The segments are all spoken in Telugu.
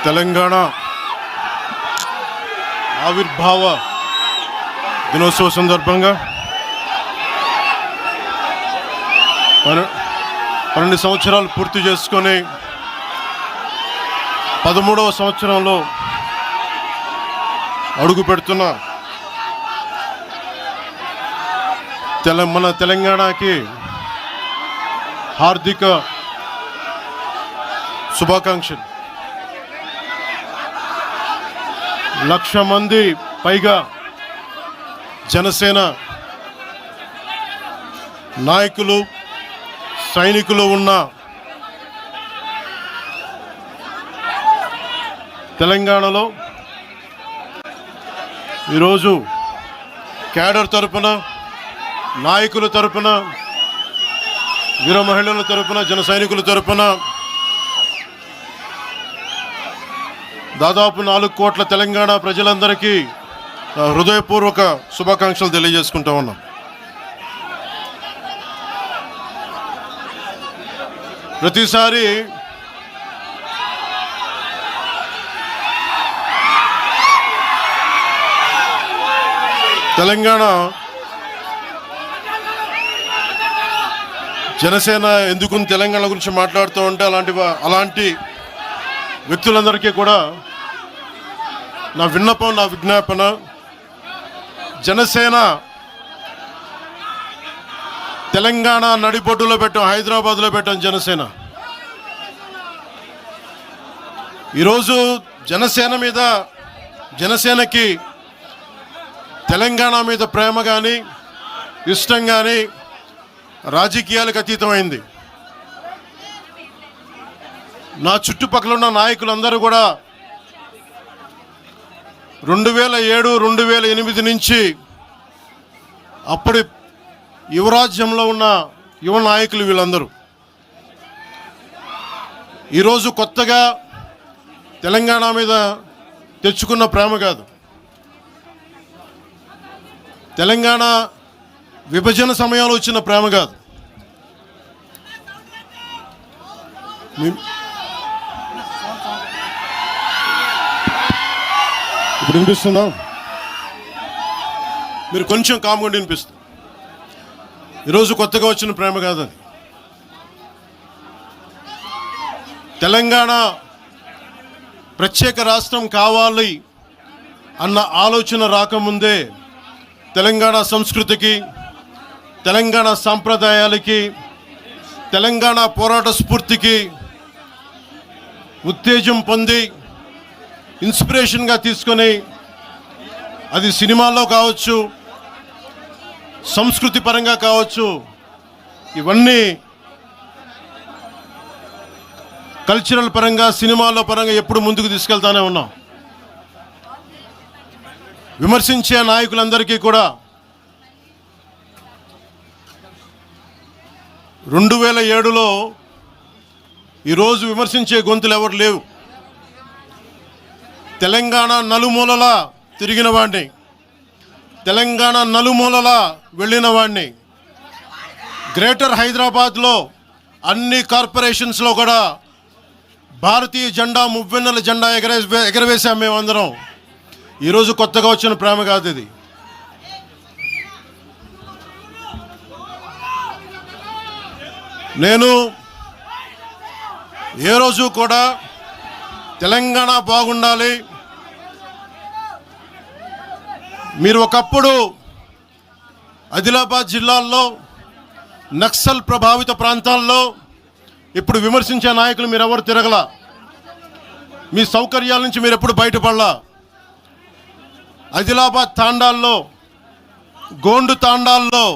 తెలంగాణ ఆవిర్భావ దినోత్సవ సందర్భంగా 12 సంవత్సరాలు పూర్తి చేసుకొని 13వ సంవత్సరంలో అడుగు పెడుతున్న మన తెలంగాణకి హార్దిక శుభాకాంక్షలు. 1,00,000 మంది పైగా జనసేన నాయకులు సైనికులు ఉన్న తెలంగాణలో ఈరోజు క్యాడర్ తరపున, నాయకుల తరపున, వీర మహిళల తరపున, జన సైనికుల తరపున దాదాపు 4 కోట్ల తెలంగాణ ప్రజలందరికీ హృదయపూర్వక శుభాకాంక్షలు తెలియజేసుకుంటా ఉన్నాం. ప్రతిసారి తెలంగాణ జనసేన ఎందుకు తెలంగాణ గురించి మాట్లాడుతూ ఉంటే అలాంటి వ్యక్తులందరికీ కూడా నా విన్నపం, నా విజ్ఞాపన, జనసేన తెలంగాణ నడిబొడ్డులో పెట్టాం, హైదరాబాద్లో పెట్టాం జనసేన. ఈరోజు జనసేనకి తెలంగాణ మీద ప్రేమ కానీ ఇష్టం కానీ రాజకీయాలకు అతీతమైంది. నా చుట్టుపక్కల ఉన్న నాయకులందరూ కూడా 2007, 2008 నుంచి అప్పటి యువరాజ్యంలో ఉన్న యువ నాయకులు వీళ్ళందరూ ఈరోజు కొత్తగా తెలంగాణ మీద తెచ్చుకున్న ప్రేమ కాదు. తెలంగాణ విభజన సమయంలో వచ్చిన ప్రేమ కాదు. ఇప్పుడు వినిపిస్తుందా? మీరు కొంచెం కామ్గా వినిపిస్తుంది. ఈరోజు కొత్తగా వచ్చిన ప్రేమ కాదు అది. తెలంగాణ ప్రత్యేక రాష్ట్రం కావాలి అన్న ఆలోచన రాకముందే తెలంగాణ సంస్కృతికి, తెలంగాణ సాంప్రదాయాలకి, తెలంగాణ పోరాట స్ఫూర్తికి ఉత్తేజం పొంది ఇన్స్పిరేషన్గా తీసుకొని, అది సినిమాల్లో కావచ్చు, సంస్కృతి పరంగా కావచ్చు, ఇవన్నీ కల్చరల్ పరంగా, సినిమాల్లో పరంగా ఎప్పుడు ముందుకు తీసుకెళ్తానే ఉన్నాం. విమర్శించే నాయకులందరికీ కూడా 2007లో ఈరోజు విమర్శించే గొంతులు ఎవరు లేవు. తెలంగాణ నలుమూలలా తిరిగిన వాడిని, తెలంగాణ నలుమూలలా వెళ్ళిన వాడిని, గ్రేటర్ హైదరాబాద్లో అన్ని కార్పొరేషన్స్లో కూడా భారతీయ జెండా, మువ్వెన్నెల జెండా ఎగరవేశాం మేమందరం. ఈరోజు కొత్తగా వచ్చిన ప్రేమ కాదు ఇది. నేను ఏ రోజు కూడా తెలంగాణ బాగుండాలి, మీరు ఒకప్పుడు ఆదిలాబాద్ జిల్లాల్లో నక్సల్ ప్రభావిత ప్రాంతాల్లో ఇప్పుడు విమర్శించే నాయకులు మీరెవరు తిరగలా, మీ సౌకర్యాల నుంచి మీరు ఎప్పుడు బయటపడలా. ఆదిలాబాద్ తాండాల్లో, గోండు తాండాల్లో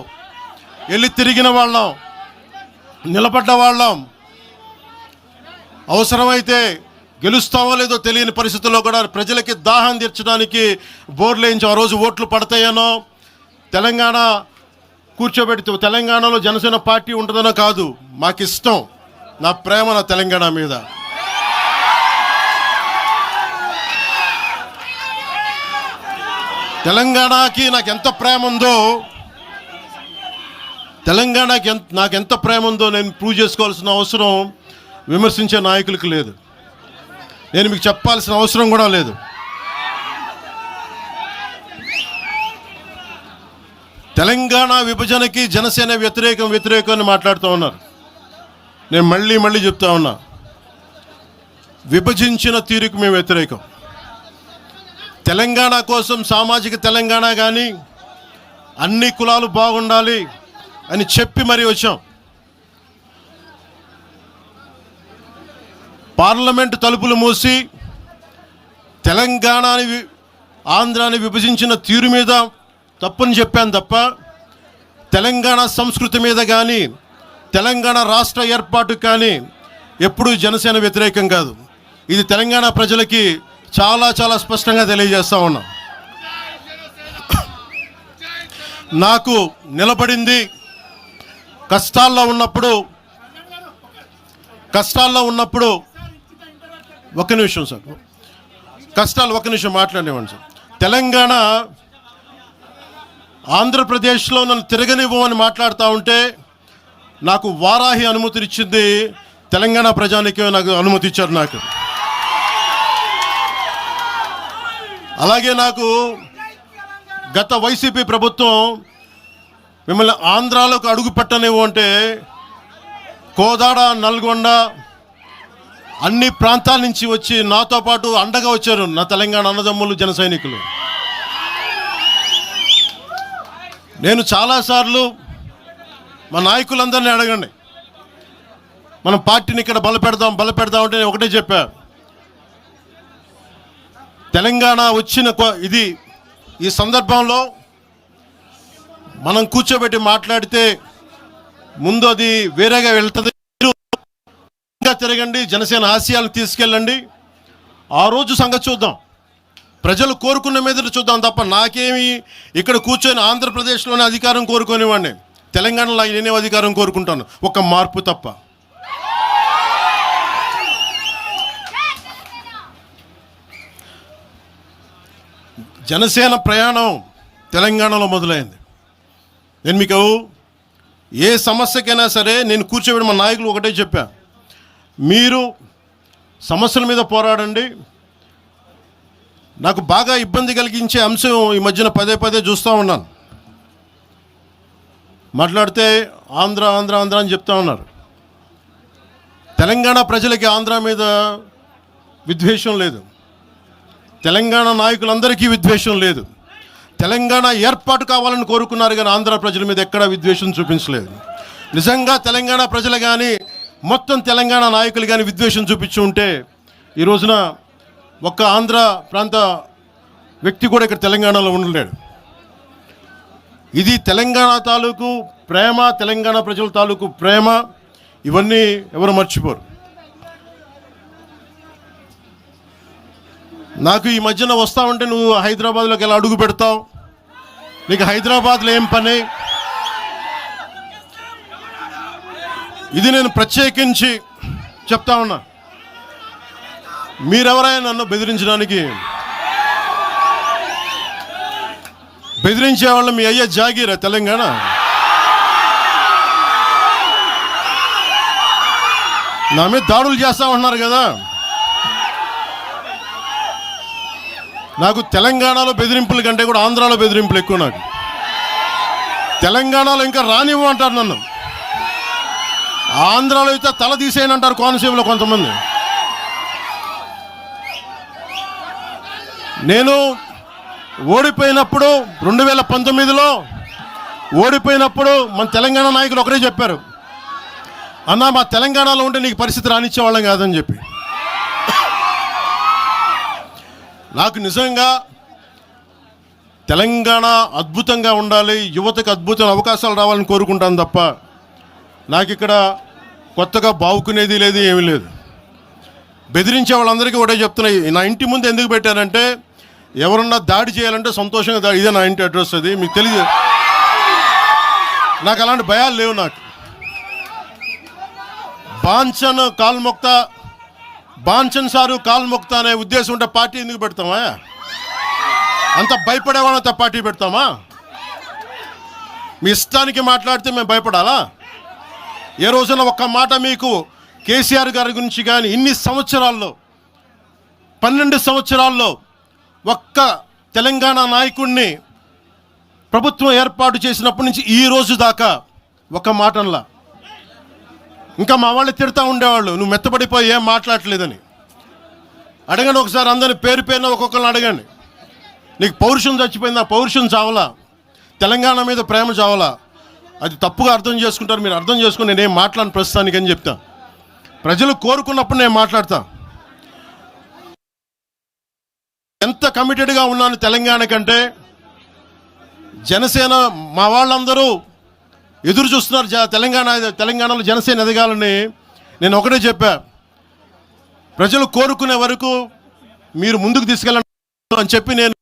వెళ్ళి తిరిగిన వాళ్ళం, నిలబడ్డ వాళ్ళం. అవసరమైతే గెలుస్తామో లేదో తెలియని పరిస్థితుల్లో కూడా ప్రజలకి దాహం తీర్చడానికి బోర్లు వేయించి ఆ రోజు ఓట్లు పడతాయనో, తెలంగాణ కూర్చోబెడితే తెలంగాణలో జనసేన పార్టీ ఉంటుందనో కాదు. మాకు ఇష్టం, నా ప్రేమ నా తెలంగాణ మీద. తెలంగాణకి నాకు ఎంత ప్రేమ ఉందో, తెలంగాణకి నాకెంత ప్రేమ ఉందో నేను ప్రూవ్ చేసుకోవాల్సిన అవసరం విమర్శించే నాయకులకు లేదు. నేను మీకు చెప్పాల్సిన అవసరం కూడా లేదు. తెలంగాణ విభజనకి జనసేన వ్యతిరేకం అని మాట్లాడుతూ ఉన్నారు. నేను మళ్ళీ చెప్తా ఉన్నా, విభజించిన తీరుకు మేము వ్యతిరేకం. తెలంగాణ కోసం సామాజిక తెలంగాణ కానీ అన్ని కులాలు బాగుండాలి అని చెప్పి మరీ వచ్చాం. పార్లమెంటు తలుపులు మూసి తెలంగాణని ఆంధ్రాని విభజించిన తీరు మీద తప్పుని చెప్పాను తప్ప తెలంగాణ సంస్కృతి మీద కానీ తెలంగాణ రాష్ట్ర ఏర్పాటు కానీ ఎప్పుడూ జనసేన వ్యతిరేకం కాదు. ఇది తెలంగాణ ప్రజలకి చాలా స్పష్టంగా తెలియజేస్తా ఉన్నాం. నాకు నిలబడింది కష్టాల్లో ఉన్నప్పుడు ఒక్క నిమిషం సార్, ఒక్క నిమిషం మాట్లాడేవాడి సార్. తెలంగాణ ఆంధ్రప్రదేశ్లో నన్ను తిరగనివ్వమని మాట్లాడుతూ ఉంటే నాకు వారాహి అనుమతినిచ్చింది తెలంగాణ ప్రజానికి, నాకు అనుమతి ఇచ్చారు. నాకు అలాగే నాకు గత వైసీపీ ప్రభుత్వం మిమ్మల్ని ఆంధ్రాలోకి అడుగు పెట్టనివ్వు అంటే కోదాడ, నల్గొండ అన్ని ప్రాంతాల నుంచి వచ్చి నాతో పాటు అండగా వచ్చారు నా తెలంగాణ అన్నదమ్ములు, జన సైనికులు. నేను చాలాసార్లు మా నాయకులందరినీ అడగండి, మనం పార్టీని ఇక్కడ బలపెడదాం అంటే నేను ఒకటే చెప్పా, తెలంగాణ వచ్చిన ఈ సందర్భంలో మనం కూర్చోబెట్టి మాట్లాడితే ముందు అది వేరేగా వెళ్తుంది. తిరగండి, జనసేన ఆశయాలను తీసుకెళ్ళండి, ఆ రోజు సంగతి చూద్దాం, ప్రజలు కోరుకున్న మీద చూద్దాం తప్ప నాకేమి ఇక్కడ కూర్చొని ఆంధ్రప్రదేశ్లోనే అధికారం కోరుకునేవాడిని, తెలంగాణలో నేనే అధికారం కోరుకుంటాను, ఒక మార్పు తప్ప. జనసేన ప్రయాణం తెలంగాణలో మొదలైంది. నేను మీకు ఏ సమస్యకైనా సరే నేను కూర్చోబెట్టి మా నాయకులు ఒకటే చెప్పా, మీరు సమస్యల మీద పోరాడండి. నాకు బాగా ఇబ్బంది కలిగించే అంశం ఈ మధ్యన పదే చూస్తూ ఉన్నాను, మాట్లాడితే ఆంధ్ర అని చెప్తా ఉన్నారు. తెలంగాణ ప్రజలకి ఆంధ్ర మీద విద్వేషం లేదు, తెలంగాణ నాయకులందరికీ విద్వేషం లేదు. తెలంగాణ ఏర్పాటు కావాలని కోరుకున్నారు కానీ ఆంధ్ర ప్రజల మీద ఎక్కడా విద్వేషం చూపించలేదు. నిజంగా తెలంగాణ ప్రజలు కానీ మొత్తం తెలంగాణ నాయకులు కానీ విద్వేషం చూపించి ఉంటే ఈ రోజున ఒక్క ఆంధ్ర ప్రాంత వ్యక్తి కూడా ఇక్కడ తెలంగాణలో ఉండలేడు. ఇది తెలంగాణ తాలూకు ప్రేమ, తెలంగాణ ప్రజల తాలూకు ప్రేమ, ఇవన్నీ ఎవరు మర్చిపోరు. నాకు ఈ మధ్యన వస్తా ఉంటే నువ్వు హైదరాబాద్లోకి ఎలా అడుగు పెడతావు, నీకు హైదరాబాద్లో ఏం పని, ఇది నేను ప్రత్యేకించి చెప్తా ఉన్నా. మీరెవరైనా నన్ను బెదిరించే వాళ్ళు మీ అయ్యే జాగీరా తెలంగాణ? నా మీద దాడులు చేస్తా ఉన్నారు కదా. నాకు తెలంగాణలో బెదిరింపుల కంటే కూడా ఆంధ్రాలో బెదిరింపులు ఎక్కువ. నాకు తెలంగాణలో ఇంకా రానివ్వు అంటారు నన్ను, ఆంధ్రాలో అయితే తల తీసేయనంటారు కోనసీమలో కొంతమంది. నేను ఓడిపోయినప్పుడు 2019లో ఓడిపోయినప్పుడు మన తెలంగాణ నాయకులు ఒకరే చెప్పారు, అన్నా మా తెలంగాణలో ఉంటే నీకు పరిస్థితి రానిచ్చేవాళ్ళం కాదని చెప్పి. నాకు నిజంగా తెలంగాణ అద్భుతంగా ఉండాలి, యువతకు అద్భుతమైన అవకాశాలు రావాలని కోరుకుంటాను తప్ప నాకు ఇక్కడ కొత్తగా బావుకునేది లేదు, ఏమీ లేదు. బెదిరించే వాళ్ళందరికీ ఒకటే చెప్తున్నాయి, నా ఇంటి ముందు ఎందుకు పెట్టారంటే ఎవరన్నా దాడి చేయాలంటే సంతోషంగా ఇదే నా ఇంటి అడ్రస్, అది మీకు తెలియదు. నాకు అలాంటి భయాలు లేవు. నాకు బాంచన్ సారు కాల్మొక్తా అనే ఉద్దేశం ఉంటే పార్టీ ఎందుకు పెడతామా? అంత భయపడేవాళ్ళంత పార్టీ పెడతామా? మీ ఇష్టానికి మాట్లాడితే మేము భయపడాలా? ఏ రోజున ఒక్క మాట మీకు కేసీఆర్ గారి గురించి కానీ ఇన్ని సంవత్సరాల్లో 12 సంవత్సరాల్లో ఒక్క తెలంగాణ నాయకుడిని ప్రభుత్వం ఏర్పాటు చేసినప్పటి నుంచి ఈ రోజు దాకా ఒక మాటంలా. ఇంకా మా వాళ్ళు తిడతా ఉండేవాళ్ళు, నువ్వు మెత్తబడిపోయి ఏం మాట్లాడలేదని. అడగండి ఒకసారి, అందరిని పేరు పేరున ఒక్కొక్కరిని అడగండి. నీకు పౌరుషం చచ్చిపోయింది, ఆ పౌరుషం చావలా, తెలంగాణ మీద ప్రేమ చావలా. అది తప్పుగా అర్థం చేసుకుంటారు, మీరు అర్థం చేసుకుని నేనేం మాట్లాడను ప్రస్తుతానికి అని చెప్తా. ప్రజలు కోరుకున్నప్పుడు నేను మాట్లాడతా. ఎంత కమిటెడ్గా ఉన్నాను తెలంగాణ కంటే, జనసేన మా వాళ్ళందరూ ఎదురు చూస్తున్నారు తెలంగాణలో జనసేన ఎదగాలని. నేను ఒకటే చెప్పా, ప్రజలు కోరుకునే వరకు మీరు ముందుకు తీసుకెళ్ళండి అని చెప్పి నేను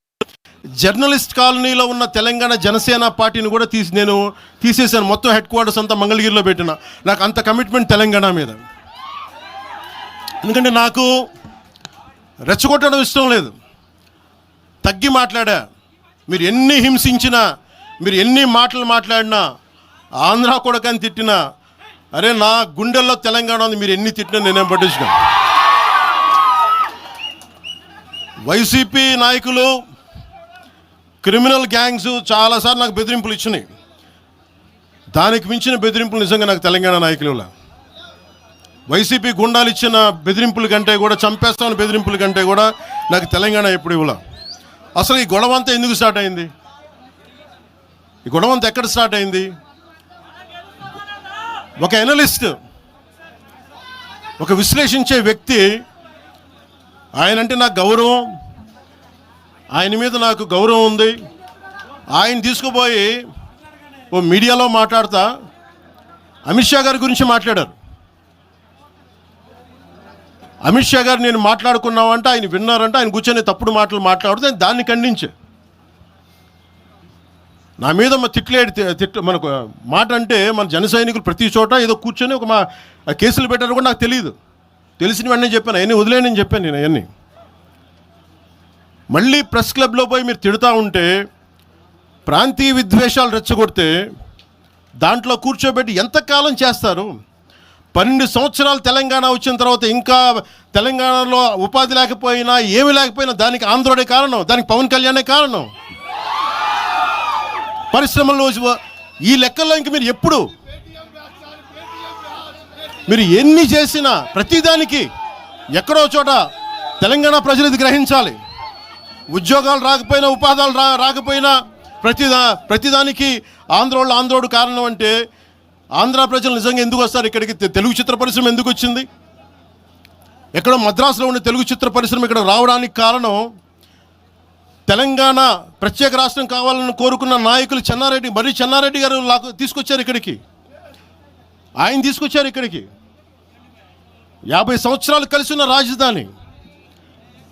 జర్నలిస్ట్ కాలనీలో ఉన్న తెలంగాణ జనసేన పార్టీని కూడా నేను తీసేశాను. మొత్తం హెడ్ క్వార్టర్స్ అంతా మంగళగిరిలో పెట్టిన. నాకు అంత కమిట్మెంట్ తెలంగాణ మీద. ఎందుకంటే నాకు రెచ్చగొట్టడం ఇష్టం లేదు, తగ్గి మాట్లాడా. మీరు ఎన్ని హింసించినా, మీరు ఎన్ని మాటలు మాట్లాడినా, ఆంధ్ర కొడకని తిట్టినా, అరే నా గుండెల్లో తెలంగాణ ఉంది, మీరు ఎన్ని తిట్టినా నేనేం పట్టించుకోను. వైసీపీ నాయకులు, క్రిమినల్ గ్యాంగ్స్ చాలాసార్లు నాకు బెదిరింపులు ఇచ్చినాయి. దానికి మించిన బెదిరింపులు నిజంగా నాకు తెలంగాణ నాయకులు. వైసీపీ గుండాలు ఇచ్చిన బెదిరింపుల కంటే కూడా, చంపేస్తామని బెదిరింపుల కంటే కూడా నాకు తెలంగాణ ఎప్పుడు ఇవ్వలే. అసలు ఈ గొడవ అంతా ఎందుకు స్టార్ట్ అయింది? ఈ గొడవ అంతా ఎక్కడ స్టార్ట్ అయింది? ఒక ఎనలిస్ట్, ఒక విశ్లేషించే వ్యక్తి, ఆయనంటే నాకు గౌరవం, ఆయన మీద నాకు గౌరవం ఉంది. ఆయన తీసుకుపోయి ఓ మీడియాలో మాట్లాడతా అమిత్ షా గారి గురించి మాట్లాడారు. అమిత్ షా గారు నేను మాట్లాడుకున్నామంటే ఆయన విన్నారంటే, ఆయన కూర్చొని తప్పుడు మాటలు మాట్లాడితే దాన్ని ఖండించే. నా మీద మనకు మాట అంటే మన జన సైనికులు ప్రతి చోట ఏదో కూర్చొని కేసులు పెట్టారు కూడా నాకు తెలియదు. తెలిసినవన్నీ చెప్పాను, అవన్నీ వదిలేనని చెప్పాను నేను. అవన్నీ మళ్ళీ ప్రెస్ క్లబ్లో పోయి మీరు తిడుతూ ఉంటే, ప్రాంతీయ విద్వేషాలు రెచ్చగొడితే దాంట్లో కూర్చోబెట్టి ఎంతకాలం చేస్తారు? 12 సంవత్సరాలు తెలంగాణ వచ్చిన తర్వాత ఇంకా తెలంగాణలో ఉపాధి లేకపోయినా, ఏమి లేకపోయినా దానికి ఆంధ్రుడే కారణం, దానికి పవన్ కళ్యాణే కారణం. పరిశ్రమల్లో ఈ లెక్కల్లో ఇంక మీరు ఎప్పుడు మీరు ఎన్ని చేసినా ప్రతిదానికి ఎక్కడో చోట తెలంగాణ ప్రజలు ఇది గ్రహించాలి. ఉద్యోగాలు రాకపోయినా, ఉపాధాలు రాకపోయినా ప్రతిదానికి ఆంధ్రోడు కారణం అంటే, ఆంధ్ర ప్రజలు నిజంగా ఎందుకు వస్తారు ఇక్కడికి? తెలుగు చిత్ర పరిశ్రమ ఎందుకు వచ్చింది? ఎక్కడో మద్రాసులో ఉండే తెలుగు చిత్ర పరిశ్రమ ఇక్కడ రావడానికి కారణం తెలంగాణ ప్రత్యేక రాష్ట్రం కావాలని కోరుకున్న నాయకులు చెన్నారెడ్డి గారు తీసుకొచ్చారు ఇక్కడికి. ఆయన తీసుకొచ్చారు ఇక్కడికి. 50 సంవత్సరాలు కలిసి ఉన్న రాజధాని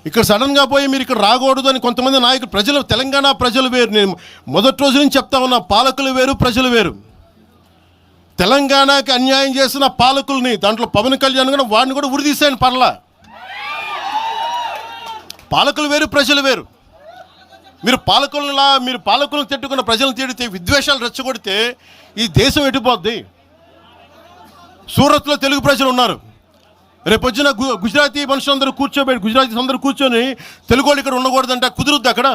ఇక్కడ సడన్గా పోయి మీరు ఇక్కడ రాకూడదు అని కొంతమంది నాయకులు, తెలంగాణ ప్రజలు వేరు. నేను మొదటి రోజు నుంచి చెప్తా ఉన్నా, పాలకులు వేరు, ప్రజలు వేరు. తెలంగాణకి అన్యాయం చేసిన పాలకుల్ని, దాంట్లో పవన్ కళ్యాణ్ కూడా, వాడిని కూడా ఉరిదీసాను పర్లా. పాలకులు వేరు, ప్రజలు వేరు. మీరు పాలకులను తిట్టుకున్న ప్రజలను తిడితే, విద్వేషాలు రెచ్చగొడితే ఈ దేశం ఎటుపోద్ది? సూరత్లో తెలుగు ప్రజలు ఉన్నారు. రేపొచ్చిన గుజరాతీ మనుషులందరూ గుజరాతీస్ అందరూ కూర్చొని తెలుగు వాళ్ళు ఇక్కడ ఉండకూడదంటే కుదురుద్ది అక్కడ?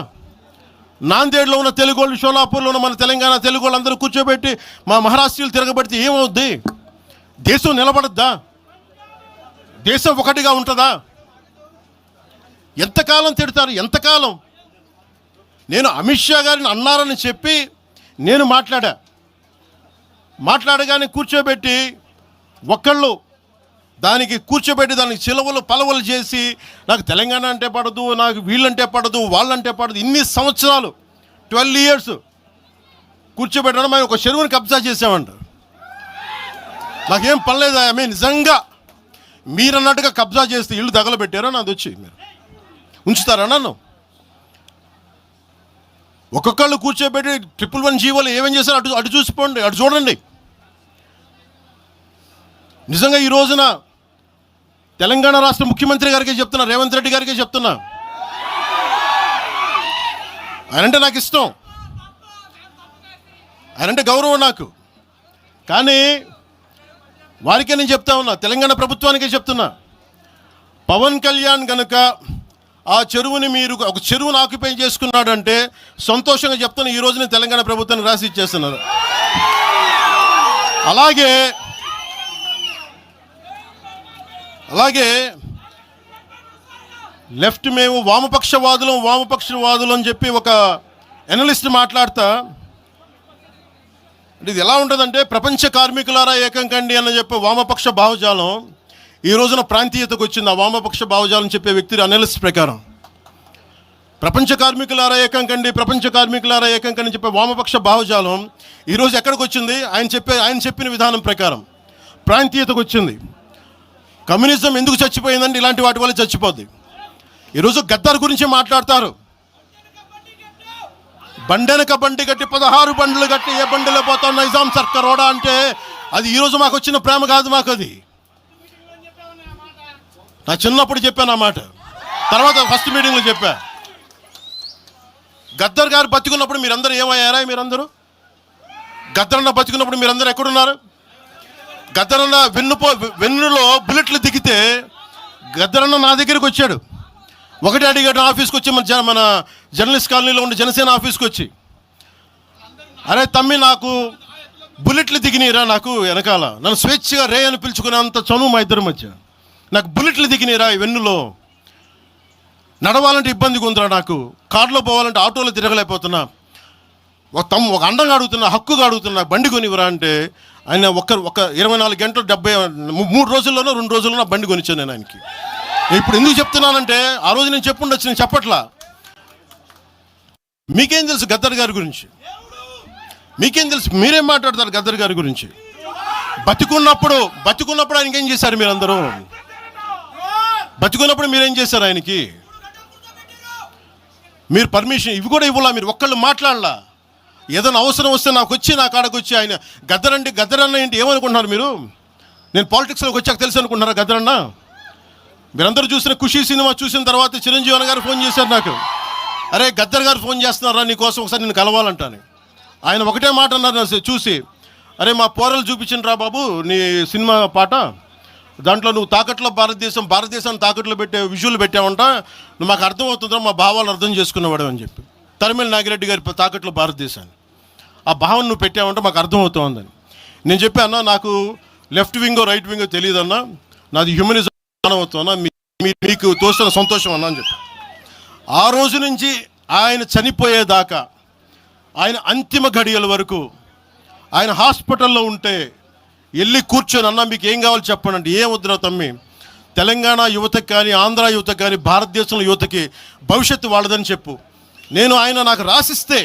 నాందేడ్లో ఉన్న తెలుగు వాళ్ళు, షోలాపూర్లో ఉన్న మన తెలంగాణ తెలుగు వాళ్ళు అందరూ కూర్చోబెట్టి మా మహారాష్ట్రీయులు తిరగబడితే ఏమవుద్ది? దేశం నిలబడద్దా? దేశం ఒకటిగా ఉంటుందా? ఎంతకాలం తిడతారు? ఎంతకాలం? నేను అమిత్ షా గారిని అన్నారని చెప్పి నేను మాట్లాడగానే కూర్చోబెట్టి ఒక్కళ్ళు దానికి చిలవలు పలవలు చేసి, నాకు తెలంగాణ అంటే పడదు, నాకు వీళ్ళంటే పడదు, వాళ్ళంటే పడదు, ఇన్ని సంవత్సరాలు 12 years కూర్చోబెట్టడం. మేము ఒక చెరువుని కబ్జా చేసామంట. నాకేం పనిలేదు. నిజంగా మీరన్నట్టుగా కబ్జా చేస్తే ఇల్లు తగలబెట్టారా? నాది వచ్చి మీరు ఉంచుతారా నన్ను? ఒక్కొక్కళ్ళు కూర్చోబెట్టి 111 జీవోలు ఏమేం చేశారు అటు చూసిపోండి, అటు చూడండి. నిజంగా ఈ రోజున తెలంగాణ రాష్ట్ర ముఖ్యమంత్రి గారికే చెప్తున్నా, రేవంత్ రెడ్డి గారికే చెప్తున్నా, ఆయనంటే నాకు ఇష్టం, ఆయనంటే గౌరవం నాకు. కానీ వారికే నేను చెప్తా ఉన్నా, తెలంగాణ ప్రభుత్వానికే చెప్తున్నా, పవన్ కళ్యాణ్ కనుక ఆ చెరువుని మీరు ఒక చెరువును ఆక్యుపై చేసుకున్నాడంటే సంతోషంగా చెప్తాను, ఈ రోజున తెలంగాణ ప్రభుత్వానికి రాసి ఇచ్చేస్తున్నారు. అలాగే లెఫ్ట్ మేము వామపక్షవాదులు అని చెప్పి ఒక ఎనలిస్ట్ మాట్లాడతా, ఇది ఎలా ఉంటుందంటే ప్రపంచ కార్మికులారా ఏకం కండి అని చెప్పే వామపక్ష భావజాలం ఈ రోజున ప్రాంతీయతకు వచ్చింది. ఆ వామపక్ష భావజాలం చెప్పే వ్యక్తి అనలిస్ట్ ప్రకారం ప్రపంచ కార్మికులారా ఏకం కండి చెప్పే వామపక్ష భావజాలం ఈరోజు ఎక్కడికి వచ్చింది? ఆయన చెప్పిన విధానం ప్రకారం ప్రాంతీయతకు వచ్చింది. కమ్యూనిజం ఎందుకు చచ్చిపోయిందండి? ఇలాంటి వాటి వల్ల చచ్చిపోద్ది. ఈరోజు గద్దర్ గురించి మాట్లాడతారు. బండెనక బండి కట్టి 16 బండ్లు కట్టి ఏ బండిలో పోతాం నైజాం సర్కార్ ఓడా అంటే అది ఈరోజు మాకు వచ్చిన ప్రేమ కాదు. మాకు అది నా చిన్నప్పుడు చెప్పాను ఆ మాట, తర్వాత ఫస్ట్ మీటింగ్లో చెప్పా. గద్దర్ గారు బతికున్నప్పుడు మీరందరూ ఏమయ్యారా? గద్దరన్న బతికున్నప్పుడు మీరందరూ ఎక్కడున్నారు? గద్దరన్న వెన్నులో బుల్లెట్లు దిగితే గద్దరన్న నా దగ్గరికి వచ్చాడు. ఒకటి అడిగాడు ఆఫీస్కి వచ్చి, మన జర్నలిస్ట్ కాలనీలో ఉండే జనసేన ఆఫీస్కి వచ్చి, అరే తమ్మి నాకు బుల్లెట్లు దిగినీరా, నాకు వెనకాల నన్ను స్వేచ్ఛగా రే అని పిలుచుకునే అంత చనువు మా ఇద్దరి మధ్య, నాకు బుల్లెట్లు దిగినీరా ఈ వెన్నులో, నడవాలంటే ఇబ్బందిగా ఉందిరా, నాకు కార్లో పోవాలంటే ఆటోలో తిరగలేకపోతున్నా, ఒక అండంగా అడుగుతున్నా, హక్కుగా అడుగుతున్నా, బండి కొనివరా అంటే ఆయన ఒక 24 గంటలు 3 రోజుల్లోనో 2 రోజుల్లోనో బండి కొనిచ్చాను నేను ఆయనకి. ఇప్పుడు ఎందుకు చెప్తున్నానంటే ఆ రోజు నేను చెప్పుండొచ్చు, నేను చెప్పట్లా. మీకేం తెలుసు గద్దర్ గారి గురించి? మీకేం తెలుసు? మీరేం మాట్లాడతారు గద్దర్ గారి గురించి? బతికున్నప్పుడు ఆయనకి ఏం చేశారు? మీరందరూ బతికున్నప్పుడు మీరేం చేశారు ఆయనకి? మీరు పర్మిషన్ ఇవి కూడా ఇవ్వాలా? మీరు ఒక్కళ్ళు మాట్లాడలా? ఏదైనా అవసరం వస్తే నాకు వచ్చి నా కాడకు వచ్చి ఆయన గద్దరన్న ఏంటి ఏమనుకుంటున్నారు మీరు? నేను పాలిటిక్స్లోకి వచ్చాక తెలుసు అనుకుంటున్నారా గద్దరన్న? మీరందరూ చూసిన ఖుషీ సినిమా చూసిన తర్వాత చిరంజీవి గారు ఫోన్ చేశారు నాకు, అరే గద్దర్ గారు ఫోన్ చేస్తున్నారా నీకోసం ఒకసారి నేను కలవాలంటాను. ఆయన ఒకటే మాట అన్నారు చూసి, అరే మా పోరలు చూపించిన రా బాబు నీ సినిమా పాట, దాంట్లో నువ్వు తాకట్లో భారతదేశాన్ని తాకట్లో పెట్టే విజువల్ పెట్టావంట, నువ్వు మాకు అర్థమవుతుందా, మా భావాలు అర్థం చేసుకునేవాడు అని చెప్పి. తరిమేల నాగిరెడ్డి గారి తాకట్లో భారతదేశాన్ని ఆ భావన నువ్వు పెట్టావంటే మాకు అర్థమవుతుందని నేను చెప్పాను. నాకు లెఫ్ట్ వింగో రైట్ వింగో తెలియదన్నా, నాది హ్యూమనిజం అవుతున్నా, మీకు తోసిన సంతోషం అన్నా అని చెప్పి. ఆ రోజు నుంచి ఆయన చనిపోయేదాకా, ఆయన అంతిమ ఘడియల వరకు ఆయన హాస్పిటల్లో ఉంటే వెళ్ళి కూర్చొని, అన్నా మీకు ఏం కావాలో చెప్పండి అంటే, ఏం వద్దురా తమ్మి, తెలంగాణ యువతకి కానీ ఆంధ్ర యువతకి కానీ భారతదేశంలో యువతకి భవిష్యత్తు వాళ్ళదని చెప్పు. ఆయన నాకు రాసిస్తే,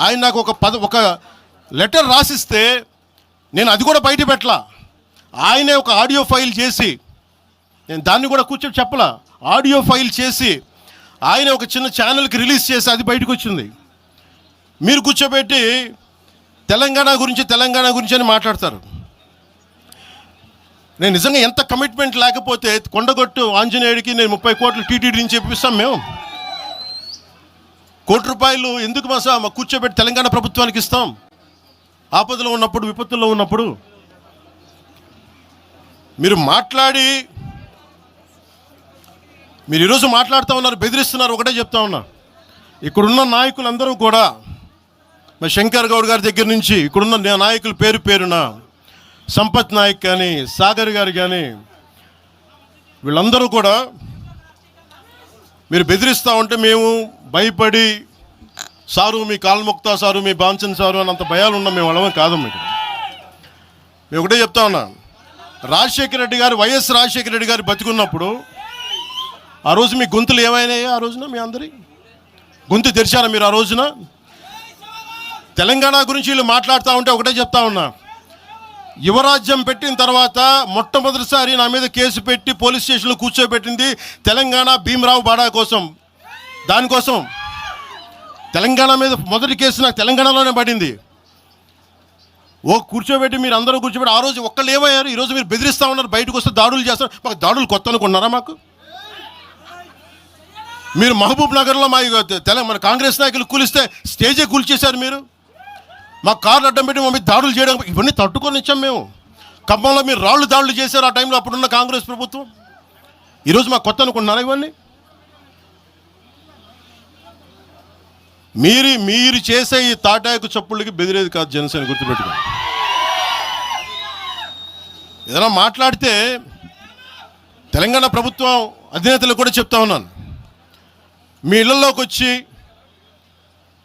ఆయన నాకు ఒక లెటర్ రాసిస్తే నేను అది కూడా బయట పెట్టలా. ఆయనే ఒక ఆడియో ఫైల్ చేసి, నేను దాన్ని కూడా కూర్చొని చెప్పలా, ఆడియో ఫైల్ చేసి ఆయన ఒక చిన్న ఛానల్కి రిలీజ్ చేసి అది బయటకు వచ్చింది. మీరు కూర్చోబెట్టి తెలంగాణ గురించి అని మాట్లాడతారు. నేను నిజంగా ఎంత కమిట్మెంట్ లేకపోతే కొండగొట్టు ఆంజనేయుడికి నేను 30 కోట్లు టీటీడీ నుంచి ఇప్పిస్తాం. మేము ₹1 కోటి ఎందుకు మా కూర్చోబెట్టి తెలంగాణ ప్రభుత్వానికి ఇస్తాం? ఆపదలో ఉన్నప్పుడు, విపత్తుల్లో ఉన్నప్పుడు మీరు మాట్లాడి, మీరు ఈరోజు మాట్లాడుతూ ఉన్నారు, బెదిరిస్తున్నారు. ఒకటే చెప్తా ఉన్నా, ఇక్కడున్న నాయకులందరూ కూడా, మరి శంకర్ గౌడ్ గారి దగ్గర నుంచి ఇక్కడున్న నాయకులు పేరున సంపత్ నాయక్ కానీ సాగర్ గారు కానీ వీళ్ళందరూ కూడా మీరు బెదిరిస్తూ ఉంటే మేము భయపడి, సారు మీ కాల్ముక్తా సారు, మీ బాంచన్ సారు అని అంత భయాలు ఉన్నాం. మేము వాళ్ళమే కాదు. మేము ఒకటే చెప్తా ఉన్నా, వైఎస్ రాజశేఖర రెడ్డి గారు బతికున్నప్పుడు ఆ రోజు మీ గొంతులు ఏమైనాయో? ఆ రోజున మీ అందరి గొంతు తెరిచారా మీరు? ఆ రోజున తెలంగాణ గురించి వీళ్ళు మాట్లాడుతూ ఉంటే ఒకటే చెప్తా ఉన్నా, యువరాజ్యం పెట్టిన తర్వాత మొట్టమొదటిసారి నా మీద కేసు పెట్టి పోలీస్ స్టేషన్లో కూర్చోబెట్టింది తెలంగాణ భీమరావు బాడా కోసం. దానికోసం తెలంగాణ మీద మొదటి కేసు నాకు తెలంగాణలోనే పడింది. కూర్చోబెట్టి మీరు అందరూ కూర్చోబెట్టి ఆ రోజు ఒక్కళ్ళు ఏమయ్యారు? ఈరోజు మీరు బెదిరిస్తూ ఉన్నారు, బయటకు వస్తే దాడులు చేస్తారు. మాకు దాడులు కొత్త అనుకున్నారా? మాకు మీరు మహబూబ్ నగర్లో మన కాంగ్రెస్ నాయకులు కూలిస్తే స్టేజే కూల్చేశారు. మీరు మా కార్లు అడ్డం పెట్టి మా మీద దాడులు చేయడం, ఇవన్నీ తట్టుకొని ఇచ్చాం మేము. ఖమ్మంలో మీరు దాడులు చేశారు ఆ టైంలో, అప్పుడున్న కాంగ్రెస్ ప్రభుత్వం. ఈరోజు మాకు కొత్త అనుకుంటున్నారా? ఇవన్నీ మీరు చేసే ఈ తాటాకు చప్పుళ్ళకి బెదిరేది కాదు జనసేన, గుర్తుపెట్టుకోండి. ఏదైనా మాట్లాడితే తెలంగాణ ప్రభుత్వం అధినేతలకు కూడా చెప్తా ఉన్నాను, మీ ఇళ్లలోకి వచ్చి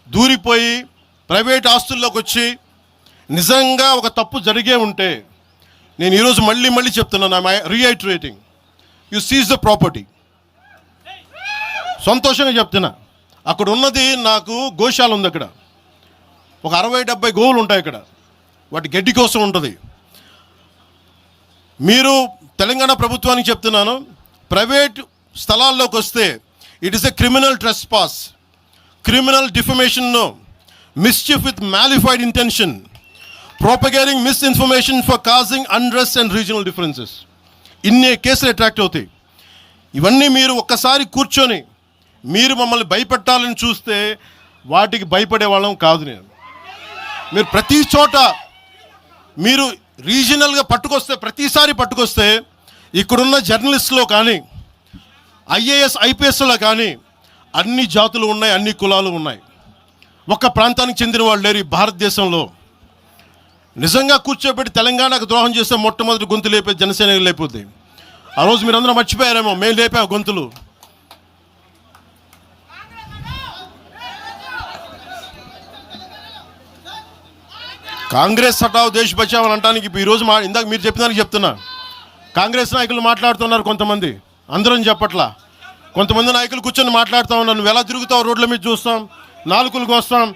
దూరిపోయి ప్రైవేట్ ఆస్తుల్లోకి వచ్చి నిజంగా ఒక తప్పు జరిగే ఉంటే, నేను ఈరోజు మళ్ళీ చెప్తున్నాను, I'm reiterating, you seize the property. సంతోషంగా చెప్తున్నా. అక్కడ ఉన్నది నాకు గోశాల ఉంది, అక్కడ ఒక 60-70 గోవులు ఉంటాయి అక్కడ, వాటి గడ్డి కోసం ఉంటుంది. మీరు తెలంగాణ ప్రభుత్వానికి చెప్తున్నాను, ప్రైవేట్ స్థలాల్లోకి వస్తే it is a criminal trespass, criminal defamation, mischief with mala fide intention, propagating misinformation for causing unrest and regional differences. ఇన్ని కేసులు అట్రాక్ట్ అవుతాయి. ఇవన్నీ మీరు ఒక్కసారి కూర్చొని మీరు మమ్మల్ని భయపెట్టాలని చూస్తే వాటికి భయపడే వాళ్ళం కాదు. మీరు ప్రతి చోట మీరు రీజనల్గా ప్రతిసారి పట్టుకొస్తే ఇక్కడున్న జర్నలిస్టులో కానీ ఐఏఎస్ ఐపీఎస్లో కానీ అన్ని జాతులు ఉన్నాయి, అన్ని కులాలు ఉన్నాయి. ఒక్క ప్రాంతానికి చెందిన వాళ్ళు లేరు ఈ భారతదేశంలో. నిజంగా కూర్చోబెట్టి తెలంగాణకు ద్రోహం చేస్తే మొట్టమొదటి గొంతు లేపే జనసేన లేకపోతే. ఆ రోజు మీరు అందరూ మర్చిపోయారేమో, మేము లేపాం గొంతులు. కాంగ్రెస్ హటావ్ దేశ్ బచావ్ అని అంటానికి ఈరోజు ఇందాక మీరు చెప్పిన దానికి చెప్తున్నా. కాంగ్రెస్ నాయకులు మాట్లాడుతున్నారు కొంతమంది, అందరం చెప్పట్లా. కొంతమంది నాయకులు కూర్చొని మాట్లాడుతూ ఉన్నారు, నువ్వు ఎలా తిరుగుతావు, రోడ్ల మీద చూస్తాం, నాలుకలు కోస్తాం,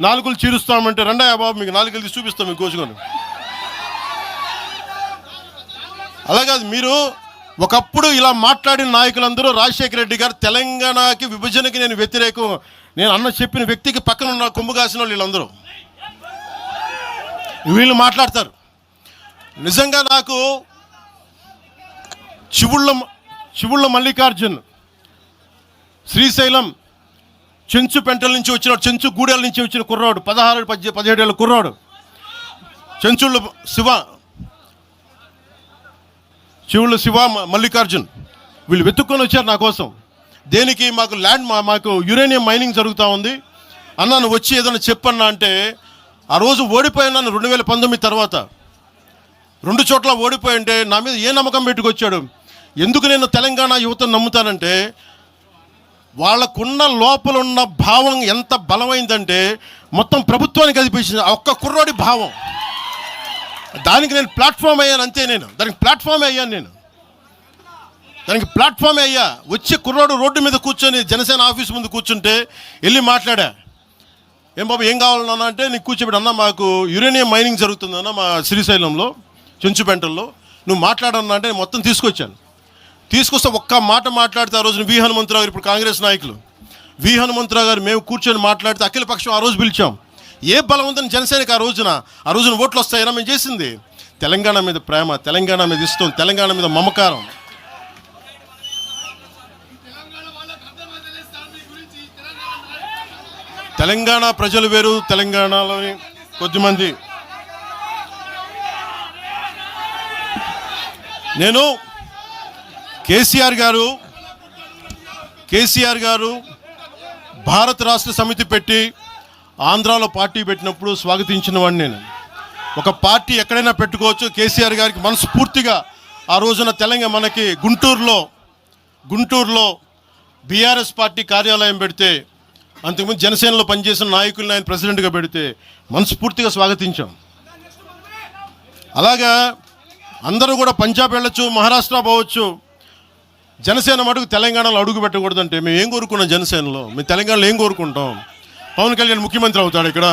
నాలుకలు చీరుస్తామంటే రండయ్యా బాబు మీకు నాలుకలు తీసి చూపిస్తాం మీకు కోసుకొని. అలాగే మీరు ఒకప్పుడు ఇలా మాట్లాడిన నాయకులందరూ రాజశేఖర రెడ్డి గారు తెలంగాణకి విభజనకి నేను వ్యతిరేకం నేను అన్న చెప్పిన వ్యక్తికి పక్కన ఉన్న కొమ్ము కాసిన వాళ్ళు వీళ్ళందరూ మాట్లాడతారు. నిజంగా నాకు చివుళ్ళ మల్లికార్జున్ శ్రీశైలం చెంచు పెంటల నుంచి వచ్చిన చెంచు గూడెల నుంచి వచ్చిన కుర్రాడు, 16-17 ఏళ్ళ కుర్రాడు, చెంచుళ్ళ శివ మల్లికార్జున్, వీళ్ళు వెతుక్కొని వచ్చారు నా కోసం. దేనికి? మాకు యురేనియం మైనింగ్ జరుగుతూ ఉంది అన్నా, నువ్వు వచ్చి ఏదైనా చెప్పన్నా అంటే, ఆ రోజు ఓడిపోయినాను 2019 తర్వాత 2 చోట్ల ఓడిపోయి అంటే నా మీద ఏ నమ్మకం పెట్టుకొచ్చాడు. ఎందుకు నేను తెలంగాణ యువతను నమ్ముతానంటే, వాళ్ళకున్న లోపలున్న భావం ఎంత బలమైందంటే మొత్తం ప్రభుత్వానికి అదిపించింది ఒక్క కుర్రోడి భావం. దానికి నేను ప్లాట్ఫామ్ అయ్యాను అంతే. దానికి ప్లాట్ఫామ్ అయ్యా. వచ్చి కుర్రోడు రోడ్డు మీద కూర్చొని జనసేన ఆఫీస్ ముందు కూర్చుంటే వెళ్ళి మాట్లాడా, ఏం బాబు ఏం కావాలన్నా అంటే, నీకు కూర్చోబెట్టి అన్న మాకు యురేనియం మైనింగ్ జరుగుతుందన్న మా శ్రీశైలంలో చెంచుపెంటల్లో, నువ్వు మాట్లాడన్నా అంటే మొత్తం తీసుకొస్తే ఒక్క మాట మాట్లాడితే, ఆ రోజున వి హనుమంతరావు గారు, ఇప్పుడు కాంగ్రెస్ నాయకులు వి హనుమంతరావు గారు, మేము కూర్చొని మాట్లాడితే అఖిలపక్షం ఆ రోజు పిలిచాం. ఏ బలం ఉందని జనసేనకి ఆ రోజున ఓట్లు వస్తాయన్నా మేము చేసింది తెలంగాణ మీద ప్రేమ, తెలంగాణ మీద ఇష్టం, తెలంగాణ మీద మమకారం. తెలంగాణ ప్రజలు వేరు, తెలంగాణలోని కొద్దిమంది. నేను కేసీఆర్ గారు భారత రాష్ట్ర సమితి పెట్టి ఆంధ్రాలో పార్టీ పెట్టినప్పుడు స్వాగతించిన వాడిని నేను. ఒక పార్టీ ఎక్కడైనా పెట్టుకోవచ్చు. కేసీఆర్ గారికి మనస్ఫూర్తిగా ఆ రోజున మనకి గుంటూరులో బీఆర్ఎస్ పార్టీ కార్యాలయం పెడితే, అంతకుముందు జనసేనలో పనిచేసిన నాయకులను ఆయన ప్రెసిడెంట్గా పెడితే మనస్ఫూర్తిగా స్వాగతించాం. అలాగా అందరూ కూడా పంజాబ్ వెళ్ళొచ్చు, మహారాష్ట్ర పోవచ్చు, జనసేన మటుకు తెలంగాణలో అడుగు పెట్టకూడదంటే మేము ఏం కోరుకున్నాం? జనసేనలో మేము తెలంగాణలో ఏం కోరుకుంటాం? పవన్ కళ్యాణ్ ముఖ్యమంత్రి అవుతాడు ఇక్కడ.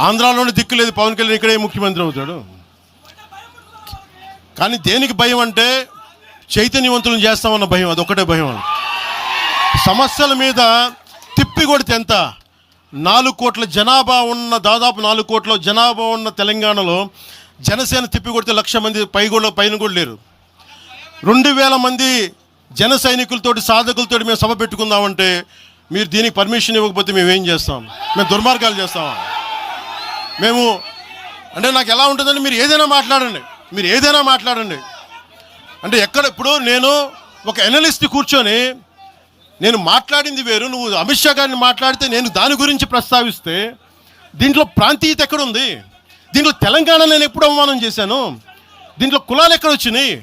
ఆంధ్రాలోనే దిక్కు లేదు, పవన్ కళ్యాణ్ ఇక్కడే ముఖ్యమంత్రి అవుతాడు. కానీ దేనికి భయం అంటే, చైతన్యవంతులను చేస్తామన్న భయం, అదొక్కటే భయం. సమస్యల మీద తిప్పి కొడితే ఎంత? 4 కోట్ల జనాభా ఉన్న, దాదాపు 4 కోట్ల జనాభా ఉన్న తెలంగాణలో జనసేన తిప్పి కొడితే 1,00,000 మంది పైన కూడా లేరు. 2,000 మంది జన సైనికులతోటి, సాధకులతోటి మేము సభ పెట్టుకుందామంటే, మీరు దీనికి పర్మిషన్ ఇవ్వకపోతే మేము ఏం చేస్తాం? మేము దుర్మార్గాలు చేస్తామా? మేము అంటే నాకు ఎలా ఉంటుందంటే, మీరు ఏదైనా మాట్లాడండి అంటే ఎక్కడ. ఇప్పుడు నేను ఒక ఎనలిస్ట్ కూర్చొని నేను మాట్లాడింది వేరు, నువ్వు అమిత్ షా గారిని మాట్లాడితే నేను దాని గురించి ప్రస్తావిస్తే దీంట్లో ప్రాంతీయత ఎక్కడుంది? దీంట్లో తెలంగాణ నేను ఎప్పుడు అవమానం చేశాను? దీంట్లో కులాలు ఎక్కడ వచ్చినాయి?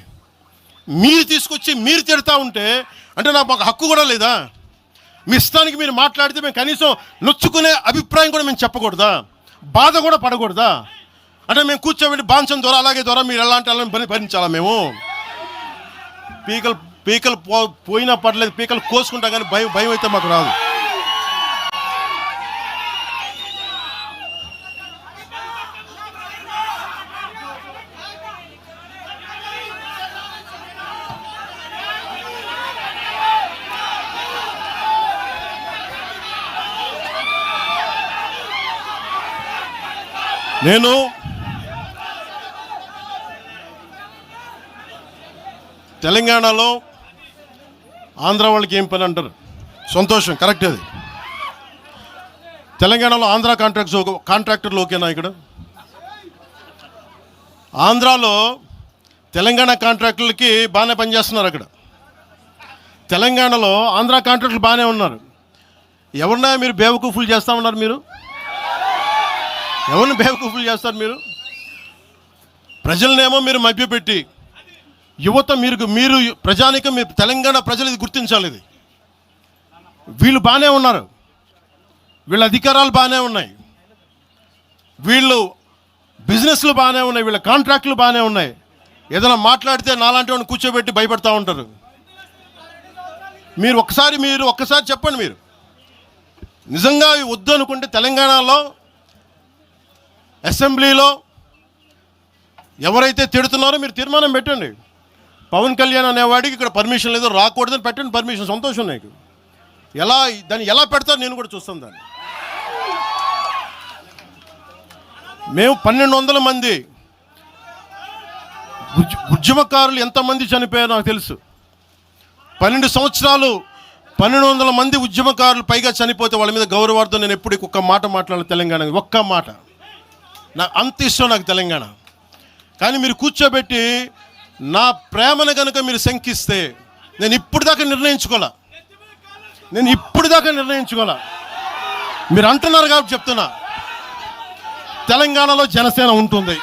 మీరు తీసుకొచ్చి మీరు తిడతా ఉంటే అంటే నాకు ఒక హక్కు కూడా లేదా? మీ ఇష్టానికి మీరు మాట్లాడితే మేము కనీసం నొచ్చుకునే అభిప్రాయం కూడా మేము చెప్పకూడదా? బాధ కూడా పడకూడదా? అంటే మేము కూర్చోబెట్టి బాంచం ద్వారా అలాగే ద్వారా మీరు ఎలాంటి వాళ్ళని భరించాలా? మేము పీకలు పోయినా పర్లేదు, పీకలు కోసుకుంటాం, కానీ భయం అయితే మాకు రాదు. నేను తెలంగాణలో ఆంధ్ర వాళ్ళకి ఏం పని అంటారు? సంతోషం, కరెక్ట్. అది తెలంగాణలో ఆంధ్ర కాంట్రాక్టర్లు ఓకేనా? ఇక్కడ ఆంధ్రాలో తెలంగాణ కాంట్రాక్టర్లకి బాగానే పనిచేస్తున్నారు. అక్కడ తెలంగాణలో ఆంధ్ర కాంట్రాక్టర్లు బాగానే ఉన్నారు. ఎవరినా మీరు బేవకూఫులు చేస్తూ ఉన్నారు? మీరు ఎవరిని బేవకూఫులు చేస్తారు? మీరు ప్రజలనేమో మీరు మభ్యపెట్టి, యువత మీరు ప్రజానికం, మీరు తెలంగాణ ప్రజలు ఇది గుర్తించాలి. ఇది వీళ్ళు బాగానే ఉన్నారు, వీళ్ళ అధికారాలు బాగానే ఉన్నాయి, వీళ్ళు బిజినెస్లు బాగానే ఉన్నాయి, వీళ్ళ కాంట్రాక్టులు బాగానే ఉన్నాయి. ఏదైనా మాట్లాడితే నాలాంటి వాడిని కూర్చోబెట్టి భయపడతా ఉంటారు. మీరు ఒక్కసారి చెప్పండి. మీరు నిజంగా వద్దు అనుకుంటే తెలంగాణలో అసెంబ్లీలో ఎవరైతే తిడుతున్నారో మీరు తీర్మానం పెట్టండి. పవన్ కళ్యాణ్ అనేవాడికి ఇక్కడ పర్మిషన్ లేదు, రాకూడదని పెట్టండి పర్మిషన్. సంతోషం నాకు. దాన్ని ఎలా పెడతారు నేను కూడా చూస్తాను దాన్ని. మేము 1200 మంది ఉద్యమకారులు ఎంతమంది చనిపోయారో నాకు తెలుసు. 12 సంవత్సరాలు 1200 మంది ఉద్యమకారులు పైగా చనిపోతే వాళ్ళ మీద గౌరవార్థం నేను ఎప్పుడు ఒక్క మాట మాట్లాడాలి తెలంగాణ, ఒక్క మాట. నాకు అంత ఇష్టం నాకు తెలంగాణ. కానీ మీరు కూర్చోబెట్టి నా ప్రేమను కనుక మీరు శంకిస్తే నేను ఇప్పుడు దాకా నిర్ణయించుకోలే. మీరు అంటున్నారు కాబట్టి చెప్తున్నా, తెలంగాణలో జనసేన ఉంటుంది,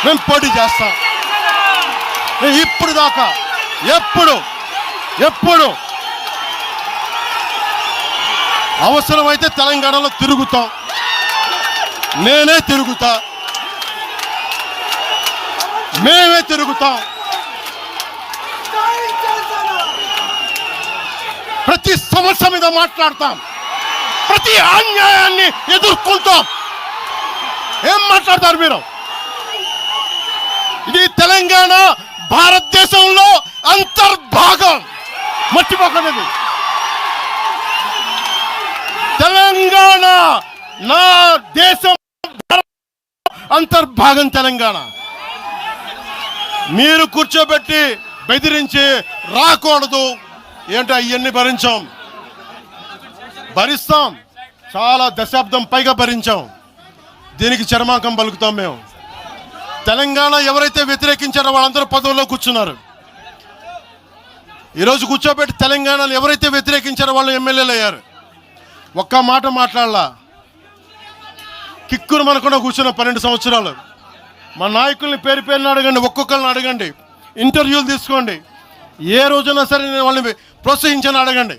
మేము పోటీ చేస్తాం. మేము ఇప్పుడు దాకా ఎప్పుడు అవసరమైతే తెలంగాణలో తిరుగుతాం. నేనే తిరుగుతా, మేమే తిరుగుతాం. ప్రతి సమస్య మీద మాట్లాడతాం, ప్రతి అన్యాయాన్ని ఎదుర్కొంటాం. ఏం మాట్లాడతారు మీరు? ఇది తెలంగాణ భారతదేశంలో అంతర్భాగం, మర్చిపోకండి. తెలంగాణ నా దేశం అంతర్భాగం. తెలంగాణ మీరు కూర్చోబెట్టి బెదిరించి రాకూడదు ఏంటో అవన్నీ భరిస్తాం. చాలా దశాబ్దం పైగా భరించాం. దీనికి చర్మాంకం పలుకుతాం మేము. తెలంగాణ ఎవరైతే వ్యతిరేకించారో వాళ్ళందరూ పదవుల్లో కూర్చున్నారు. ఈరోజు కూర్చోబెట్టి తెలంగాణను ఎవరైతే వ్యతిరేకించారో వాళ్ళు ఎమ్మెల్యేలు అయ్యారు. ఒక్క మాట మాట్లాడలా, కిక్కురు మనకుండా కూర్చున్న 12 సంవత్సరాలు. మా నాయకుల్ని పేరుని అడగండి, ఒక్కొక్కరిని అడగండి, ఇంటర్వ్యూలు తీసుకోండి. ఏ రోజున సరే నేను వాళ్ళని ప్రోత్సహించని అడగండి.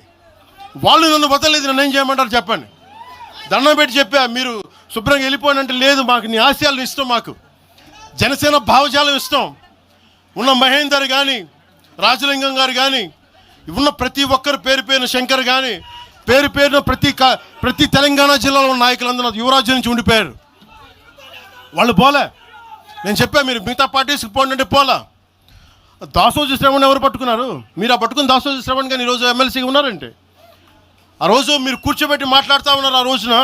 వాళ్ళు నన్ను వదలలేదు, నన్ను ఏం చేయమంటారు చెప్పండి. దండం పెట్టి చెప్పా, మీరు శుభ్రంగా వెళ్ళిపోయినంటే లేదు, మాకు నీ ఆశయాలు ఇష్టం, మాకు జనసేన భావజాలం ఇష్టం. ఉన్న మహేందర్ కానీ, రాజలింగం గారు కానీ, ఉన్న ప్రతి ఒక్కరు పేరున శంకర్ కానీ, పేరున ప్రతి తెలంగాణ జిల్లాలో ఉన్న నాయకులందరూ యువరాజ్యం నుంచి ఉండిపోయారు. వాళ్ళు పోలే. నేను చెప్పా, మీరు మిగతా పార్టీస్కి పోండి అంటే పోలా. దాసోజీ శ్రవణ్ ఎవరు పట్టుకున్నారు? మీరు ఆ పట్టుకుని దాసోజీ శ్రవణ్ కానీ ఈరోజు ఎమ్మెల్సీగా ఉన్నారంటే, ఆ రోజు మీరు కూర్చోబెట్టి మాట్లాడుతూ ఉన్నారు. ఆ రోజున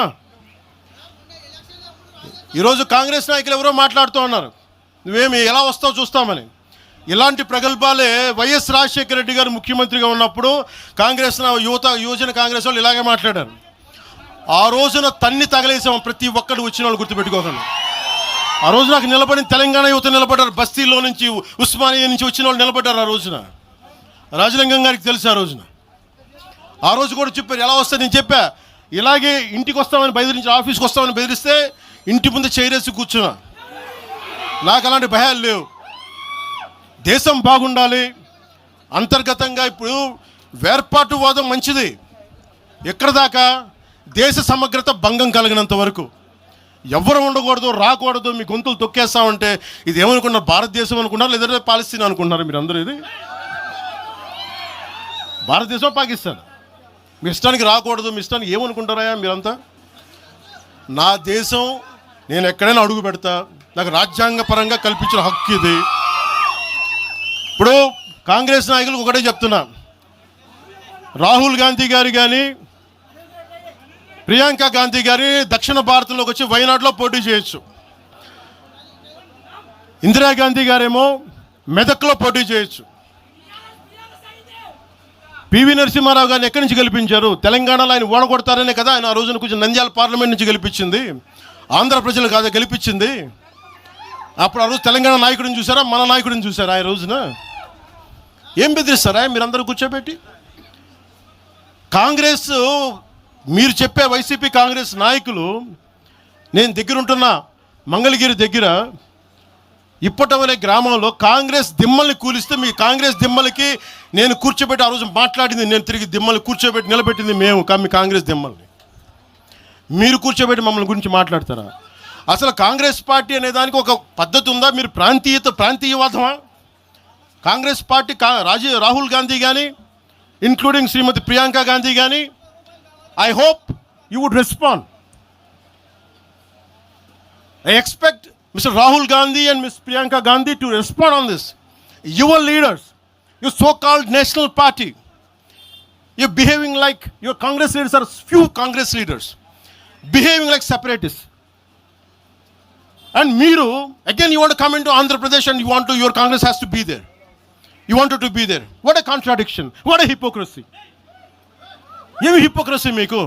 ఈరోజు కాంగ్రెస్ నాయకులు ఎవరో మాట్లాడుతూ ఉన్నారు, నువ్వేమి ఎలా వస్తావు చూస్తామని. ఇలాంటి ప్రగల్భాలే వైఎస్ రాజశేఖర రెడ్డి గారు ముఖ్యమంత్రిగా ఉన్నప్పుడు కాంగ్రెస్ యువజన కాంగ్రెస్ వాళ్ళు ఇలాగే మాట్లాడారు. ఆ రోజున తన్ని తగలేసాం ప్రతి ఒక్కరు వచ్చిన వాళ్ళు, గుర్తుపెట్టుకోకండి. ఆ రోజు నాకు నిలబడిన తెలంగాణ యువత నిలబడ్డారు, బస్తీలో నుంచి ఉస్మానియా నుంచి వచ్చిన వాళ్ళు నిలబడ్డారు. ఆ రోజున రాజలింగం గారికి తెలుసు ఆ రోజు కూడా చెప్పారు ఎలా వస్తే నేను చెప్పా ఇలాగే ఇంటికి వస్తామని బెదిరించి ఆఫీస్కి వస్తామని బెదిరిస్తే ఇంటి ముందు చైరేసి కూర్చున్నా. నాకు అలాంటి భయాలు లేవు. దేశం బాగుండాలి. అంతర్గతంగా ఇప్పుడు వేర్పాటువాదం మంచిది. ఎక్కడ దాకా దేశ సమగ్రత భంగం కలిగినంత వరకు ఎవరు ఉండకూడదు, రాకూడదు, మీ గొంతులు తొక్కేస్తామంటే ఇది ఏమనుకున్నారు? భారతదేశం అనుకున్నారు లేదంటే పాలస్తీన్ అనుకుంటున్నారు? మీరు అందరూ ఇది భారతదేశం పాకిస్తాన్. మీ ఇష్టానికి రాకూడదు, మీ ఇష్టానికి ఏమనుకుంటారా మీరంతా? నా దేశం, నేను ఎక్కడైనా అడుగు పెడతా. నాకు రాజ్యాంగ పరంగా కల్పించిన హక్కు ఇది. ఇప్పుడు కాంగ్రెస్ నాయకులకు ఒకటే చెప్తున్నా, రాహుల్ గాంధీ గారు కానీ ప్రియాంక గాంధీ గారి దక్షిణ భారతంలోకి వచ్చి వైనాడులో పోటీ చేయొచ్చు. ఇందిరాగాంధీ గారేమో మెదక్లో పోటీ చేయొచ్చు. పివి నరసింహారావు గారిని ఎక్కడి నుంచి గెలిపించారు? తెలంగాణలో ఆయన ఓడగొడతారనే కదా ఆయన ఆ రోజున కొంచెం నంద్యాల పార్లమెంట్ నుంచి గెలిపించింది. ఆంధ్ర ప్రజలు కాదా గెలిపించింది? అప్పుడు ఆ రోజు తెలంగాణ నాయకుడిని చూసారా, మన నాయకుడిని చూసారా? ఆ రోజున ఏం బెదిరిస్తారా మీరందరూ కూర్చోబెట్టి? కాంగ్రెస్, మీరు చెప్పే వైసీపీ కాంగ్రెస్ నాయకులు, నేను దగ్గరుంటున్న మంగళగిరి దగ్గర ఇప్పటవలే గ్రామంలో కాంగ్రెస్ దిమ్మల్ని కూలిస్తే మీ కాంగ్రెస్ దిమ్మలకి నేను కూర్చోబెట్టి ఆ రోజు మాట్లాడింది, నేను తిరిగి దిమ్మల్ని కూర్చోబెట్టి నిలబెట్టింది మేము, మీ కాంగ్రెస్ దిమ్మల్ని. మీరు కూర్చోబెట్టి మమ్మల్ని గురించి మాట్లాడతారా? అసలు కాంగ్రెస్ పార్టీ అనే దానికి ఒక పద్ధతి ఉందా? మీరు ప్రాంతీయవాదమా? కాంగ్రెస్ పార్టీ రాహుల్ గాంధీ కానీ ఇంక్లూడింగ్ శ్రీమతి ప్రియాంక గాంధీ కానీ, I hope you would respond. I expect Mr. Rahul Gandhi and Ms. Priyanka Gandhi to respond on this. Your leaders, your so-called national party, you're behaving like your Congress leaders are few Congress leaders, behaving like separatists. And Meeru, again you want to come into Andhra Pradesh and your Congress has to be there. You wanted to be there. What a contradiction. What a hypocrisy. ఏమి హిపోక్రసీ మీకు?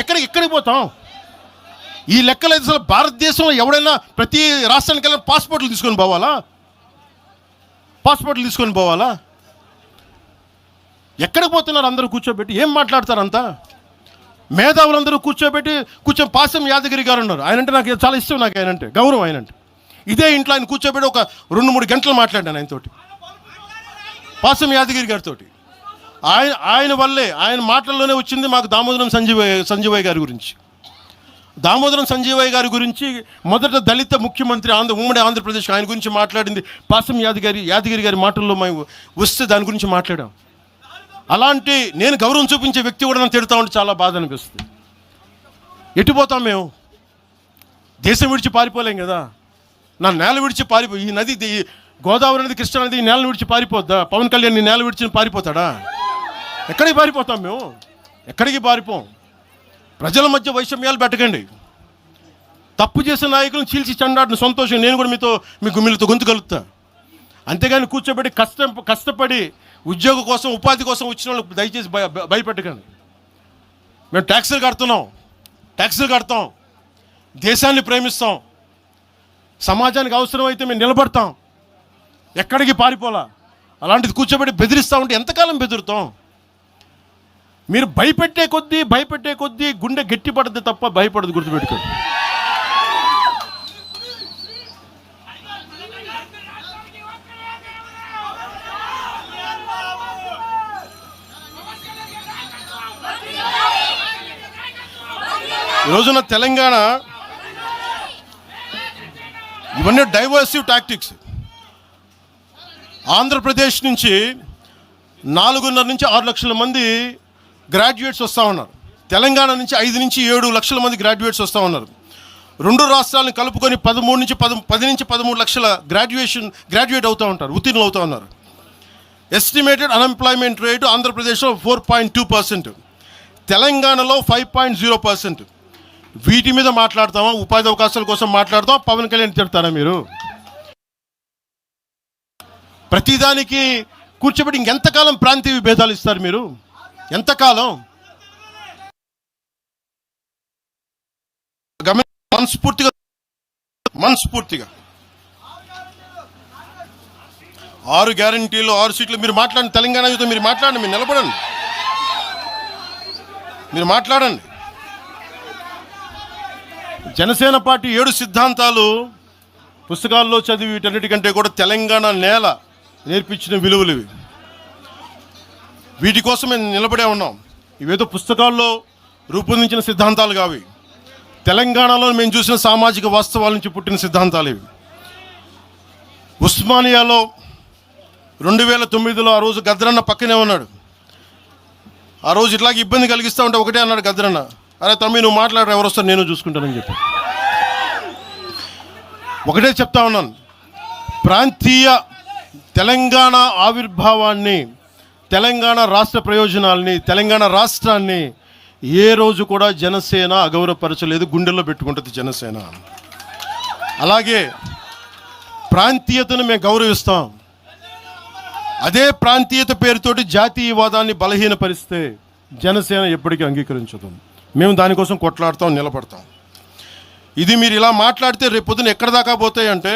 ఎక్కడికి పోతాం? ఈ లెక్కలు అయితే అసలు భారతదేశంలో ఎవడైనా ప్రతి రాష్ట్రానికి వెళ్ళిన పాస్పోర్ట్లు తీసుకొని పోవాలా? ఎక్కడికి పోతున్నారు అందరూ కూర్చోబెట్టి? ఏం మాట్లాడతారంతా? మేధావులందరూ కూర్చొని పాసం యాదగిరి గారు ఉన్నారు. ఆయనంటే నాకు చాలా ఇష్టం, నాకు ఆయనంటే గౌరవం. ఆయనంటే ఇదే ఇంట్లో ఆయన కూర్చోబెట్టి ఒక 2-3 గంటలు మాట్లాడాను ఆయనతోటి, పాసం యాదగిరి గారితో. ఆయన వల్లే, ఆయన మాటల్లోనే వచ్చింది మాకు దామోదరం సంజీవయ్య గారి గురించి. దామోదరం సంజీవయ్య గారి గురించి మొదట దళిత ముఖ్యమంత్రి ఉమ్మడి ఆంధ్రప్రదేశ్, ఆయన గురించి మాట్లాడింది పాసం యాదగిరి గారి మాటల్లో మేము వస్తే దాని గురించి మాట్లాడాం. అలాంటి నేను గౌరవం చూపించే వ్యక్తి కూడా నన్ను తిడతా ఉంటే చాలా బాధ అనిపిస్తుంది. ఎటుపోతాం మేము? దేశం విడిచి పారిపోలేం కదా. నా నేల విడిచి ఈ నది, గోదావరి నది, కృష్ణా నది ఈ నేలను విడిచి పారిపోద్దా? పవన్ కళ్యాణ్ ఈ నేల విడిచి పారిపోతాడా? ఎక్కడికి పారిపోతాం మేము? ఎక్కడికి పారిపోం. ప్రజల మధ్య వైషమ్యాలు పెట్టకండి. తప్పు చేసిన నాయకులను చీల్చి చెండాడిన సంతోషం నేను కూడా మీతో గొంతు కలుగుతా. అంతేగాని కూర్చోబెట్టి కష్టపడి ఉద్యోగం కోసం, ఉపాధి కోసం వచ్చిన వాళ్ళకి దయచేసి భయపెట్టకండి. మేము ట్యాక్సులు కడతాం, దేశాన్ని ప్రేమిస్తాం, సమాజానికి అవసరమైతే మేము నిలబడతాం. ఎక్కడికి పారిపోలా. అలాంటిది కూర్చోబెట్టి బెదిరిస్తూ ఉంటే ఎంతకాలం బెదురుతాం? మీరు భయపెట్టే కొద్దీ గుండె గట్టిపడద్దు తప్ప భయపడదు, గుర్తుపెట్టుకోండి. ఈరోజున తెలంగాణ ఇవన్నీ డైవర్సివ్ టాక్టిక్స్. ఆంధ్రప్రదేశ్ నుంచి 4.5 నుంచి 6 లక్షల మంది గ్రాడ్యుయేట్స్ వస్తూ ఉన్నారు. తెలంగాణ నుంచి 5 నుంచి 7 లక్షల మంది గ్రాడ్యుయేట్స్ వస్తూ ఉన్నారు. 2 రాష్ట్రాలను కలుపుకొని 10 నుంచి 13 లక్షల గ్రాడ్యుయేట్ అవుతూ ఉంటారు, ఉత్తీర్ణులు అవుతూ ఉన్నారు. ఎస్టిమేటెడ్ అన్ఎంప్లాయ్మెంట్ రేటు ఆంధ్రప్రదేశ్లో 4.2%, తెలంగాణలో 5.0%. వీటి మీద మాట్లాడతామా? ఉపాధి అవకాశాల కోసం మాట్లాడతాం. పవన్ కళ్యాణ్ తిడతారా మీరు? ప్రతిదానికి కూర్చోబెట్టి ఇంకెంతకాలం ప్రాంతీయ విభేదాలు ఇస్తారు మీరు? ఎంతకాలం? మనస్ఫూర్తిగా 6 గ్యారంటీలు 6 సీట్లు మీరు మాట్లాడండి. తెలంగాణ యుద్ధం మీరు మాట్లాడండి, మీరు నిలబడండి, మీరు మాట్లాడండి. జనసేన పార్టీ 7 సిద్ధాంతాలు పుస్తకాల్లో చదివి వీటన్నిటికంటే కూడా తెలంగాణ నేల నేర్పించిన విలువలు ఇవి. వీటి కోసం మేము నిలబడే ఉన్నాం. ఇవేదో పుస్తకాల్లో రూపొందించిన సిద్ధాంతాలు కావి. తెలంగాణలో మేము చూసిన సామాజిక వాస్తవాల నుంచి పుట్టిన సిద్ధాంతాలు ఇవి. ఉస్మానియాలో 2009లో ఆ రోజు గద్దరన్న పక్కనే ఉన్నాడు. ఆ రోజు ఇట్లాగే ఇబ్బంది కలిగిస్తూ ఉంటే ఒకటే అన్నాడు గద్దరన్న, అరే తమ్మి నువ్వు మాట్లాడరు, ఎవరు వస్తారు నేను చూసుకుంటానని చెప్పి. ఒకటే చెప్తా ఉన్నాను, ప్రాంతీయ తెలంగాణ ఆవిర్భావాన్ని, తెలంగాణ రాష్ట్ర ప్రయోజనాల్ని, తెలంగాణ రాష్ట్రాన్ని ఏ రోజు కూడా జనసేన అగౌరవపరచలేదు, గుండెల్లో పెట్టుకుంటుంది జనసేన. అలాగే ప్రాంతీయతను మేము గౌరవిస్తాం. అదే ప్రాంతీయత పేరుతోటి జాతీయవాదాన్ని బలహీనపరిస్తే జనసేన ఎప్పటికీ అంగీకరించదు. మేము దానికోసం కొట్లాడతాం, నిలబడతాం. ఇది మీరు ఇలా మాట్లాడితే రేపు పొద్దున ఎక్కడ దాకా పోతాయంటే,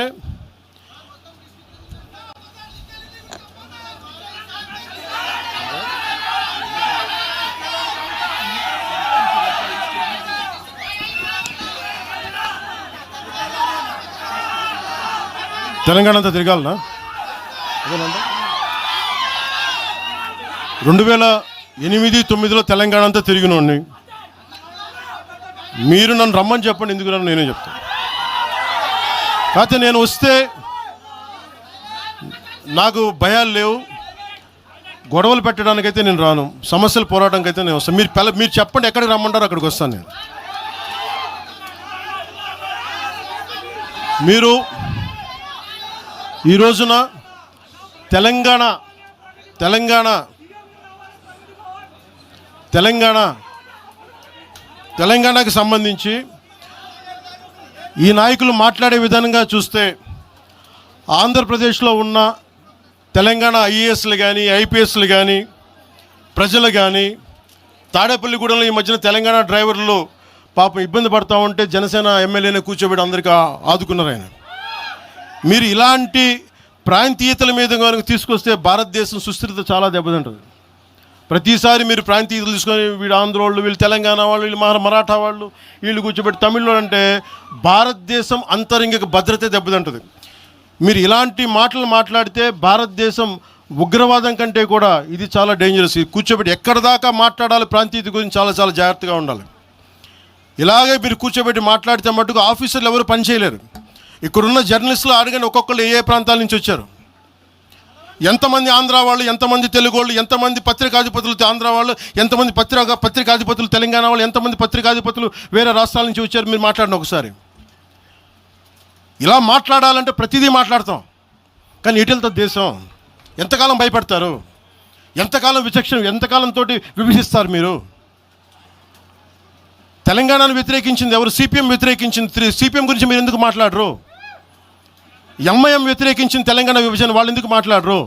తెలంగాణ అంతా తిరగాలనా? 2008-9లో తెలంగాణ అంతా తిరిగినోడిని. మీరు నన్ను రమ్మని చెప్పండి, ఎందుకు నన్ను నేనే చెప్తాను. కాకపోతే నేను వస్తే నాకు భయాలు లేవు, గొడవలు పెట్టడానికైతే నేను రాను, సమస్యలు పోరాటానికి అయితే నేను వస్తాను. మీరు చెప్పండి ఎక్కడికి రమ్మంటారో అక్కడికి వస్తాను నేను. మీరు ఈ రోజున తెలంగాణకి సంబంధించి ఈ నాయకులు మాట్లాడే విధానంగా చూస్తే ఆంధ్రప్రదేశ్లో ఉన్న తెలంగాణ ఐఏఎస్లు కానీ ఐపీఎస్లు కానీ ప్రజలు కానీ తాడేపల్లిగూడెంలో ఈ మధ్యన తెలంగాణ డ్రైవర్లు పాపం ఇబ్బంది పడతా ఉంటే జనసేన ఎమ్మెల్యేనే కూర్చోబెట్టి అందరికీ ఆదుకున్నారు ఆయన. మీరు ఇలాంటి ప్రాంతీయతల మీద కనుక తీసుకొస్తే భారతదేశం సుస్థిరత చాలా దెబ్బతింటుంది. ప్రతిసారి మీరు ప్రాంతీయతలు తీసుకొని వీళ్ళు ఆంధ్ర వాళ్ళు, వీళ్ళు తెలంగాణ వాళ్ళు, వీళ్ళు మరాఠా వాళ్ళు, వీళ్ళు కూర్చోబెట్టి తమిళలో అంటే భారతదేశం అంతరంగిక భద్రత దెబ్బతింటుంది. మీరు ఇలాంటి మాటలు మాట్లాడితే భారతదేశం ఉగ్రవాదం కంటే కూడా ఇది చాలా డేంజరస్. కూర్చోబెట్టి ఎక్కడ దాకా మాట్లాడాలి ప్రాంతీయత గురించి చాలా చాలా జాగ్రత్తగా ఉండాలి. ఇలాగే మీరు కూర్చోబెట్టి మాట్లాడితే మటుకు ఆఫీసర్లు ఎవరు పనిచేయలేరు. ఇక్కడున్న జర్నలిస్టులు అడగండి, ఒక్కొక్కరు ఏ ప్రాంతాల నుంచి వచ్చారు, ఎంతమంది ఆంధ్ర వాళ్ళు, ఎంతమంది తెలుగు వాళ్ళు, ఎంతమంది పత్రికాధిపతులు ఆంధ్ర వాళ్ళు, ఎంతమంది పత్రికాధిపతులు తెలంగాణ వాళ్ళు, ఎంతమంది పత్రికాధిపతులు వేరే రాష్ట్రాల నుంచి వచ్చారు. మీరు మాట్లాడిన ఒకసారి. ఇలా మాట్లాడాలంటే ప్రతిదీ మాట్లాడతాం, కానీ ఎటులతో దేశం? ఎంతకాలం భయపడతారు? ఎంతకాలం విచక్షణ, ఎంతకాలంతో విభజిస్తారు మీరు? తెలంగాణను వ్యతిరేకించింది ఎవరు? సిపిఎం వ్యతిరేకించింది. సిపిఎం గురించి మీరు ఎందుకు మాట్లాడరు? ఎంఐఎం వ్యతిరేకించిన తెలంగాణ విభజన, వాళ్ళు ఎందుకు మాట్లాడరు?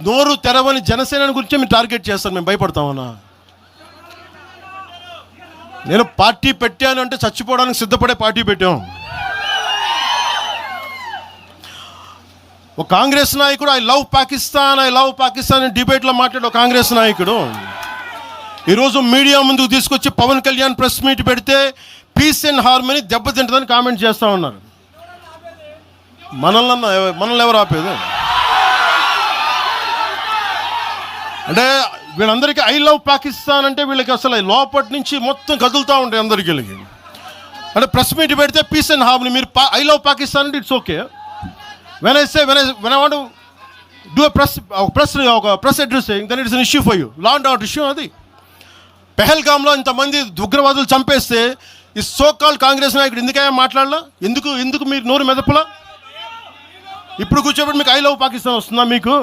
నోరు తెరవని జనసేన గురించి మీరు టార్గెట్ చేస్తారు. మేము భయపడతామన్నా? నేను పార్టీ పెట్టాను అంటే చచ్చిపోవడానికి సిద్ధపడే పార్టీ పెట్టాం. ఒక కాంగ్రెస్ నాయకుడు ఐ లవ్ పాకిస్తాన్ డిబేట్లో మాట్లాడే ఒక కాంగ్రెస్ నాయకుడు ఈరోజు మీడియా ముందుకు తీసుకొచ్చి పవన్ కళ్యాణ్ ప్రెస్ మీట్ పెడితే పీస్ అండ్ హార్మనీ దెబ్బతింటుందని కామెంట్ చేస్తూ ఉన్నారు. మనల్ని ఎవరు ఆపేది? అంటే వీళ్ళందరికీ ఐ లవ్ పాకిస్తాన్ అంటే వీళ్ళకి అసలు లోపటి నుంచి మొత్తం కదులుతూ ఉంటాయి అందరికీ. అంటే ప్రెస్ మీట్ పెడితే పీస్ అండ్ హార్మనీ, మీరు ఐ లవ్ పాకిస్తాన్ అంటే it's okay. When I want to do press addressing, then it's an issue for you, law and order issue. అది పెహల్గామ్లో ఇంతమంది ఉగ్రవాదులు చంపేస్తే ఈ సోకాల్ కాంగ్రెస్ నాయకుడు ఎందుకయ్యా మాట్లాడలా? ఎందుకు మీరు నోరు మెదపలా? ఇప్పుడు కూర్చోబెట్టి మీకు ఐ లవ్ పాకిస్తాన్ వస్తుందా? మీకు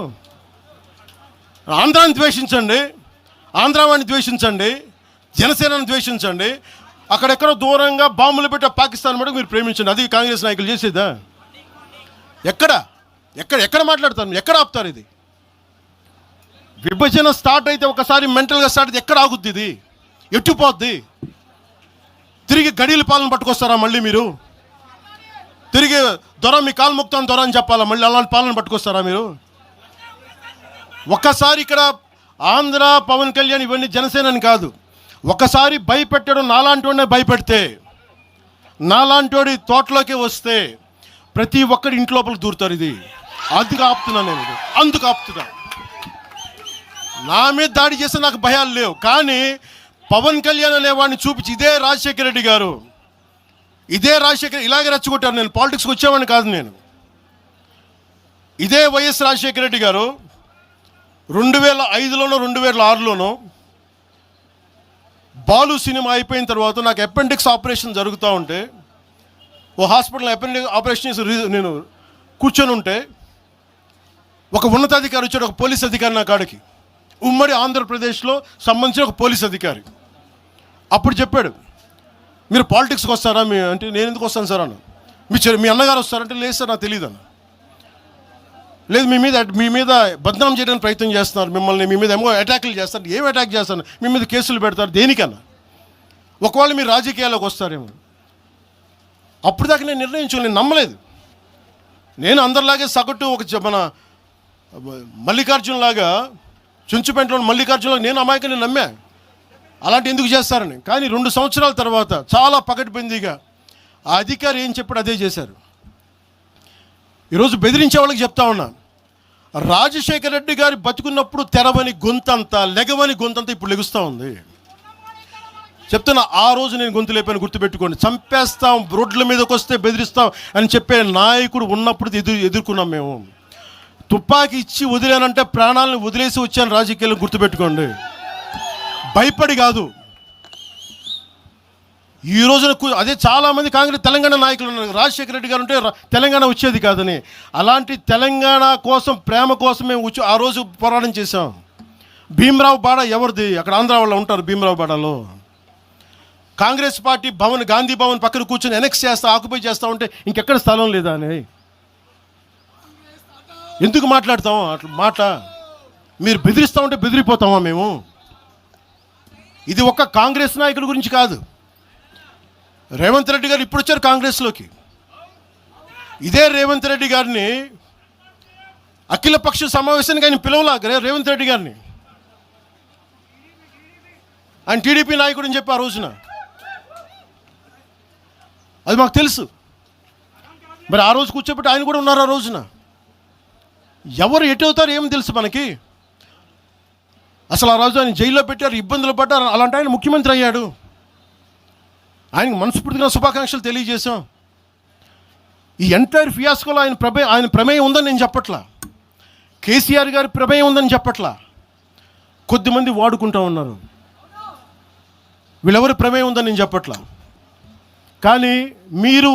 ఆంధ్రాని ద్వేషించండి, ఆంధ్రావాణి ద్వేషించండి, జనసేనని ద్వేషించండి, అక్కడెక్కడో దూరంగా బాంబులు పెట్టే పాకిస్తాన్ మటుకు మీరు ప్రేమించండి. అది కాంగ్రెస్ నాయకులు చేసేదా? ఎక్కడ మాట్లాడతారు? ఎక్కడ ఆపుతారు? ఇది విభజన స్టార్ట్ అయితే ఒకసారి మెంటల్గా స్టార్ట్ అయితే ఎక్కడ ఆగుద్ది? ఇది ఎట్టుపోద్ది? తిరిగి గడియల పాలన పట్టుకొస్తారా మళ్ళీ మీరు? తిరిగి దొర మీ కాలు ముక్తాను దొర అని చెప్పాలా? మళ్ళీ అలాంటి పాలన పట్టుకొస్తారా మీరు? ఒక్కసారి ఇక్కడ ఆంధ్ర పవన్ కళ్యాణ్ ఇవన్నీ జనసేనని కాదు, ఒకసారి భయపెట్టడం నాలాంటి వాడినే భయపెడితే, నాలాంటి తోటలోకి వస్తే ప్రతి ఒక్కరి ఇంటి లోపలికి దూరుతారు. ఇది అందుకు ఆపుతున్నా నేను, అందుకు ఆపుతున్నా. నా మీద దాడి చేస్తే నాకు భయాలు లేవు, కానీ పవన్ కళ్యాణ్ అనేవాడిని చూపించి ఇదే రాజశేఖర రెడ్డి గారు, ఇదే రాజశేఖర్ ఇలాగే రెచ్చగొట్టారు. నేను పాలిటిక్స్కి వచ్చేవాడిని కాదు, నేను ఇదే వైఎస్ రాజశేఖర రెడ్డి గారు 2005లోనో 2006లోనో బాలు సినిమా అయిపోయిన తర్వాత నాకు అపెండిక్స్ ఆపరేషన్ జరుగుతూ ఉంటే ఓ హాస్పిటల్ అపెండిక్స్ ఆపరేషన్ నేను కూర్చొని ఉంటే ఒక ఉన్నతాధికారి వచ్చాడు, ఒక పోలీస్ అధికారి నా కాడికి, ఉమ్మడి ఆంధ్రప్రదేశ్లో సంబంధించిన ఒక పోలీస్ అధికారి. అప్పుడు చెప్పాడు, మీరు పాలిటిక్స్కి వస్తారా? అంటే నేను ఎందుకు వస్తాను సార్ అన్న. మీ అన్నగారు వస్తారంటే లేదు సార్ నాకు తెలియదు అన్న. లేదు మీ మీద బద్నాం చేయడానికి ప్రయత్నం చేస్తున్నారు, మిమ్మల్ని మీ మీద ఏమో అటాక్లు చేస్తారు. ఏం అటాక్ చేస్తాను? మీ మీద కేసులు పెడతారు దేనికన్నా? ఒకవేళ మీరు రాజకీయాల్లోకి వస్తారేమో. అప్పుడు దాకా నేను నిర్ణయించుకుని నేను నమ్మలేదు. నేను అందరిలాగే సగటు ఒక మన మల్లికార్జున్ లాగా చుంచుపెంటలో మల్లికార్జునలాగా నేను అమాయకుని నమ్మా అలాంటి ఎందుకు చేస్తారని. కానీ 2 సంవత్సరాల తర్వాత చాలా పకడ్బందీగా ఆ అధికారి ఏం చెప్పాడు అదే చేశారు. ఈరోజు బెదిరించే వాళ్ళకి చెప్తా ఉన్నా, రాజశేఖర రెడ్డి గారి బతుకున్నప్పుడు తెరవని గొంతంతా, లెగవని గొంతంతా ఇప్పుడు లెగుస్తూ ఉంది. చెప్తున్నా, ఆ రోజు నేను గొంతు లేపాను, గుర్తుపెట్టుకోండి. చంపేస్తాం, రోడ్ల మీదకి వస్తే బెదిరిస్తాం అని చెప్పే నాయకుడు ఉన్నప్పుడు ఎదుర్కొన్నాం మేము. తుపాకీ ఇచ్చి వదిలేనంటే ప్రాణాలను వదిలేసి వచ్చాను రాజకీయాలను, గుర్తుపెట్టుకోండి. భయపడి కాదు. ఈ రోజున అదే చాలామంది కాంగ్రెస్ తెలంగాణ నాయకులు ఉన్నారు, రాజశేఖర రెడ్డి గారు ఉంటే తెలంగాణ వచ్చేది కాదని. అలాంటి తెలంగాణ కోసం, ప్రేమ కోసం మేము ఆ రోజు పోరాటం చేశాం. భీమరావు బాడ ఎవరిది? అక్కడ ఆంధ్ర వాళ్ళు ఉంటారు భీమరావు బాడలో. కాంగ్రెస్ పార్టీ భవన్, గాంధీ భవన్ పక్కన కూర్చొని ఎనెక్స్ చేస్తా, ఆక్యుపై చేస్తూ ఉంటే ఇంకెక్కడ స్థలం లేదా అని ఎందుకు మాట్లాడతాం అట్లా మాట? మీరు బెదిరిస్తూ ఉంటే బెదిరిపోతామా మేము? ఇది ఒక్క కాంగ్రెస్ నాయకుడి గురించి కాదు. రేవంత్ రెడ్డి గారు ఇప్పుడు వచ్చారు కాంగ్రెస్లోకి. ఇదే రేవంత్ రెడ్డి గారిని అఖిలపక్ష సమావేశానికి ఆయన పిలవలా రేవంత్ రెడ్డి గారిని. ఆయన టీడీపీ నాయకుడు అని చెప్పి ఆ రోజున అది మాకు తెలుసు. మరి ఆ రోజు కూర్చోబెట్టి ఆయన కూడా ఉన్నారు ఆ రోజున. ఎవరు ఎటు అవుతారు ఏం తెలుసు మనకి? అసలు ఆ రోజు ఆయన జైల్లో పెట్టారు, ఇబ్బందులు పడ్డారు. అలాంటి ఆయన ముఖ్యమంత్రి అయ్యాడు. ఆయనకు మనస్ఫూర్తిగా శుభాకాంక్షలు తెలియజేశాం. ఈ ఎంటైర్ ఫియాస్కోలో ఆయన ప్రమేయం ఉందని నేను చెప్పట్లా, కేసీఆర్ గారి ప్రమేయం ఉందని చెప్పట్లా. కొద్దిమంది వాడుకుంటూ ఉన్నారు, వీళ్ళెవరి ప్రమేయం ఉందని నేను చెప్పట్లా. కానీ మీరు